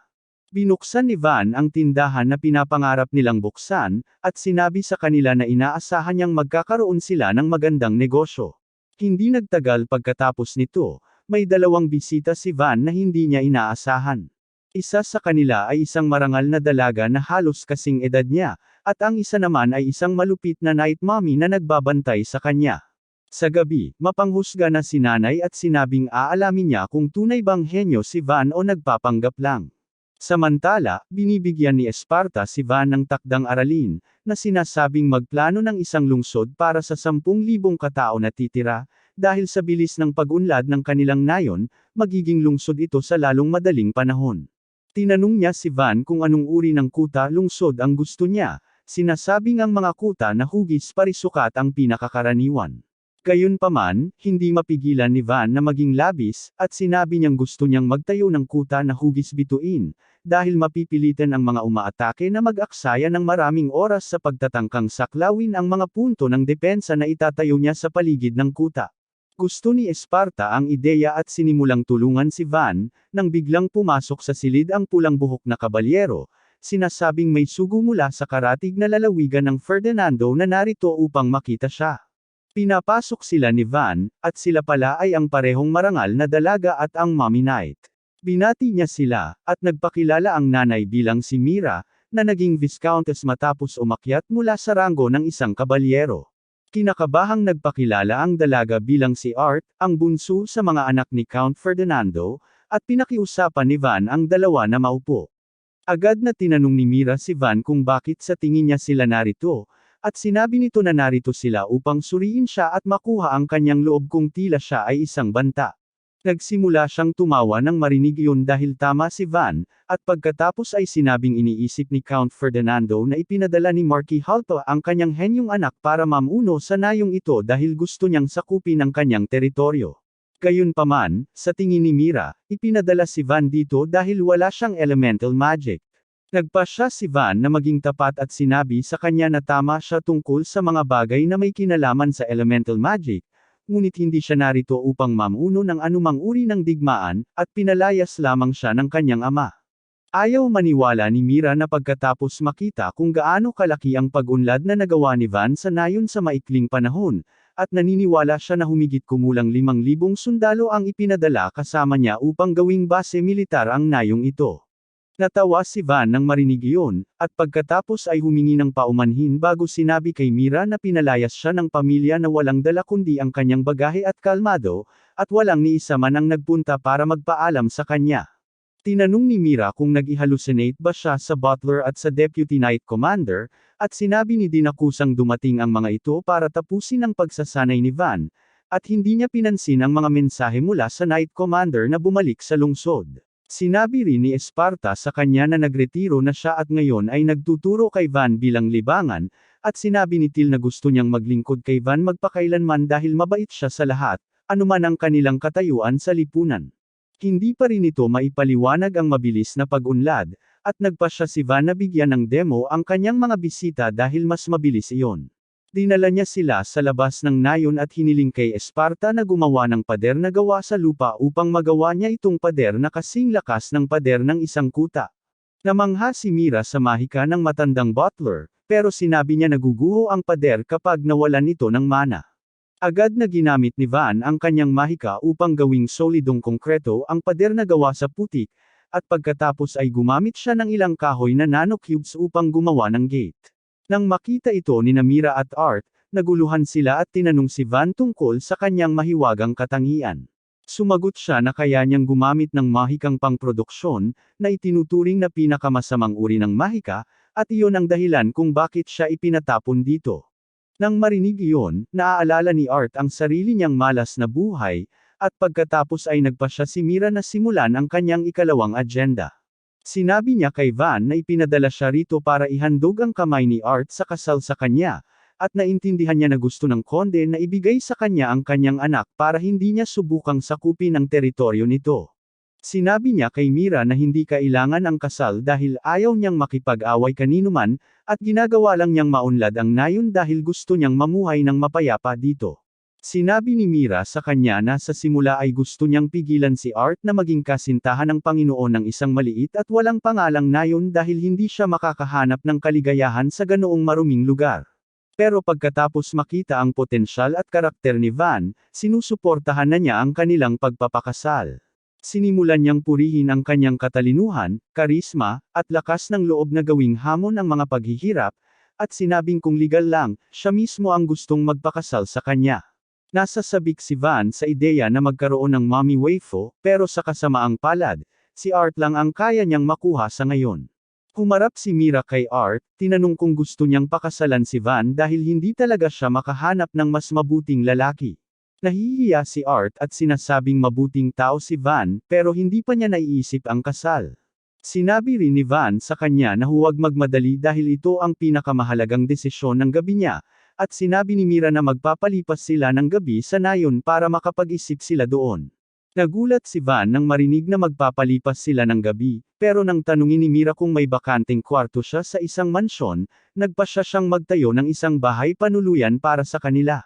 A: Binuksan ni Van ang tindahan na pinapangarap nilang buksan, at sinabi sa kanila na inaasahan niyang magkakaroon sila ng magandang negosyo. Hindi nagtagal pagkatapos nito, may dalawang bisita si Van na hindi niya inaasahan. Isa sa kanila ay isang marangal na dalaga na halos kasing edad niya, at ang isa naman ay isang malupit na night mommy na nagbabantay sa kanya. Sa gabi, mapanghusga na si nanay at sinabing aalamin niya kung tunay bang henyo si Van o nagpapanggap lang. Samantala, binibigyan ni Esparta si Van ng takdang aralin, na sinasabing magplano ng isang lungsod para sa 10,000 katao na titira, dahil sa bilis ng pag-unlad ng kanilang nayon, magiging lungsod ito sa lalong madaling panahon. Tinanong niya si Van kung anong uri ng kuta lungsod ang gusto niya, sinasabing ang mga kuta na hugis parisukat ang pinakakaraniwan. Gayunpaman, hindi mapigilan ni Van na maging labis, at sinabi niyang gusto niyang magtayo ng kuta na hugis bituin, dahil mapipilitan ang mga umaatake na mag-aksaya ng maraming oras sa pagtatangkang saklawin ang mga punto ng depensa na itatayo niya sa paligid ng kuta. Gusto ni Esparta ang ideya at sinimulang tulungan si Van, nang biglang pumasok sa silid ang pulang buhok na kabalyero, sinasabing may sugo mula sa karatig na lalawigan ng Ferdinando na narito upang makita siya. Pinapasok sila ni Van, at sila pala ay ang parehong marangal na dalaga at ang mommy knight. Binati niya sila, at nagpakilala ang nanay bilang si Mira, na naging viscountess matapos umakyat mula sa ranggo ng isang kabalyero. Kinakabahang nagpakilala ang dalaga bilang si Art, ang bunso sa mga anak ni Count Ferdinando, at pinakiusapan ni Van ang dalawa na maupo. Agad na tinanong ni Mira si Van kung bakit sa tingin niya sila narito, at sinabi nito na narito sila upang suriin siya at makuha ang kanyang loob kung tila siya ay isang banta. Nagsimula siyang tumawa nang marinig iyon dahil tama si Van, at pagkatapos ay sinabing iniisip ni Count Ferdinando na ipinadala ni Marquis Halto ang kanyang henyong anak para mamuno sa nayong ito dahil gusto niyang sakupin ang kanyang teritoryo. Gayunpaman, sa tingin ni Mira, ipinadala si Van dito dahil wala siyang elemental magic. Nagpasya si Van na maging tapat at sinabi sa kanya na tama siya tungkol sa mga bagay na may kinalaman sa elemental magic, ngunit hindi siya narito upang mamuno ng anumang uri ng digmaan, at pinalayas lamang siya ng kanyang ama. Ayaw maniwala ni Mira na pagkatapos makita kung gaano kalaki ang pag-unlad na nagawa ni Van sa nayon sa maikling panahon, at naniniwala siya na humigit kumulang 5,000 sundalo ang ipinadala kasama niya upang gawing base militar ang nayong ito. Natawa si Van nang marinig iyon, at pagkatapos ay humingi ng paumanhin bago sinabi kay Mira na pinalayas siya ng pamilya na walang dala kundi ang kanyang bagahe at kalmado, at walang ni isa man ang nagpunta para magpaalam sa kanya. Tinanong ni Mira kung nag-i-hallucinate ba siya sa butler at sa deputy night commander, at sinabi ni Din na kusang dumating ang mga ito para tapusin ang pagsasanay ni Van, at hindi niya pinansin ang mga mensahe mula sa night commander na bumalik sa lungsod. Sinabi rin ni Esparta sa kanya na nagretiro na siya at ngayon ay nagtuturo kay Van bilang libangan, at sinabi ni Till na gusto niyang maglingkod kay Van magpakailanman dahil mabait siya sa lahat, anuman ang kanilang katayuan sa lipunan. Hindi pa rin ito maipaliwanag ang mabilis na pag-unlad, at nagpasya si Van na bigyan ng demo ang kanyang mga bisita dahil mas mabilis iyon. Dinala niya sila sa labas ng nayon at hiniling kay Esparta na gumawa ng pader na gawa sa lupa upang magawa niya itong pader na kasing lakas ng pader ng isang kuta. Namangha si Mira sa mahika ng matandang butler, pero sinabi niya naguguho ang pader kapag nawalan ito ng mana. Agad na ginamit ni Van ang kanyang mahika upang gawing solidong konkreto ang pader na gawa sa putik, at pagkatapos ay gumamit siya ng ilang kahoy na nanocubes upang gumawa ng gate. Nang makita ito ni Mira at Art, naguluhan sila at tinanong si Van tungkol sa kanyang mahiwagang katangian. Sumagot siya na kaya niyang gumamit ng mahikang pangproduksyon, na itinuturing na pinakamasamang uri ng mahika, at iyon ang dahilan kung bakit siya ipinatapon dito. Nang marinig iyon, naaalala ni Art ang sarili niyang malas na buhay, at pagkatapos ay nagpasya si Mira na simulan ang kanyang ikalawang agenda. Sinabi niya kay Van na ipinadala siya rito para ihandog ang kamay ni Art sa kasal sa kanya, at naintindihan niya na gusto ng konde na ibigay sa kanya ang kanyang anak para hindi niya subukang sakupin ang teritoryo nito. Sinabi niya kay Mira na hindi kailangan ang kasal dahil ayaw niyang makipag-away kaninuman, at ginagawa lang niyang maunlad ang nayon dahil gusto niyang mamuhay ng mapayapa dito. Sinabi ni Mira sa kanya na sa simula ay gusto niyang pigilan si Art na maging kasintahan ng Panginoon ng isang maliit at walang pangalang nayon dahil hindi siya makakahanap ng kaligayahan sa ganoong maruming lugar. Pero pagkatapos makita ang potensyal at karakter ni Van, sinusuportahan na niya ang kanilang pagpapakasal. Sinimulan niyang purihin ang kanyang katalinuhan, karisma, at lakas ng loob na gawing hamon ang mga paghihirap, at sinabing kung legal lang, siya mismo ang gustong magpakasal sa kanya. Nasa sabik si Van sa ideya na magkaroon ng mommy waifu, pero sa kasamaang palad, si Art lang ang kaya niyang makuha sa ngayon. Humarap si Mira kay Art, tinanong kung gusto niyang pakasalan si Van dahil hindi talaga siya makahanap ng mas mabuting lalaki. Nahihiya si Art at sinasabing mabuting tao si Van, pero hindi pa niya naiisip ang kasal. Sinabi rin ni Van sa kanya na huwag magmadali dahil ito ang pinakamahalagang desisyon ng gabi niya, at sinabi ni Mira na magpapalipas sila ng gabi sa nayon para makapag-isip sila doon. Nagulat si Van nang marinig na magpapalipas sila ng gabi, pero nang tanungin ni Mira kung may bakanteng kwarto siya sa isang mansyon, nagpasya siyang magtayo ng isang bahay panuluyan para sa kanila.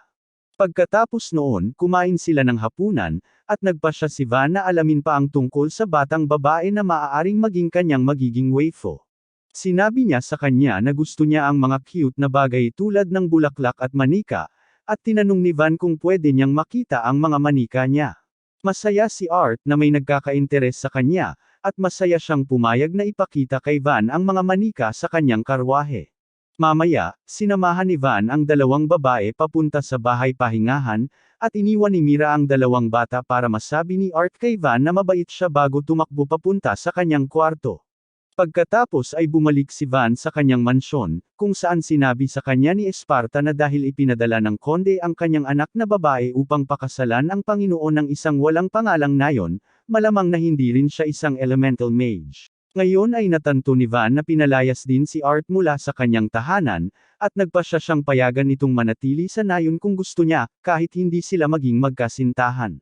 A: Pagkatapos noon, kumain sila ng hapunan, at nagpasya si Van na alamin pa ang tungkol sa batang babae na maaaring maging kanyang magiging waifu. Sinabi niya sa kanya na gusto niya ang mga cute na bagay tulad ng bulaklak at manika, at tinanong ni Van kung pwede niyang makita ang mga manika niya. Masaya si Art na may nagkaka-interes sa kanya, at masaya siyang pumayag na ipakita kay Van ang mga manika sa kanyang karwahe. Mamaya, sinamahan ni Van ang dalawang babae papunta sa bahay pahingahan, at iniwan ni Mira ang dalawang bata para masabi ni Art kay Van na mabait siya bago tumakbo papunta sa kanyang kwarto. Pagkatapos ay bumalik si Van sa kanyang mansyon, kung saan sinabi sa kanya ni Esparta na dahil ipinadala ng konde ang kanyang anak na babae upang pakasalan ang Panginoon ng isang walang pangalang nayon, malamang na hindi rin siya isang elemental mage. Ngayon ay natanto ni Van na pinalayas din si Art mula sa kanyang tahanan, at nagpasya siyang payagan itong manatili sa nayon kung gusto niya, kahit hindi sila maging magkasintahan.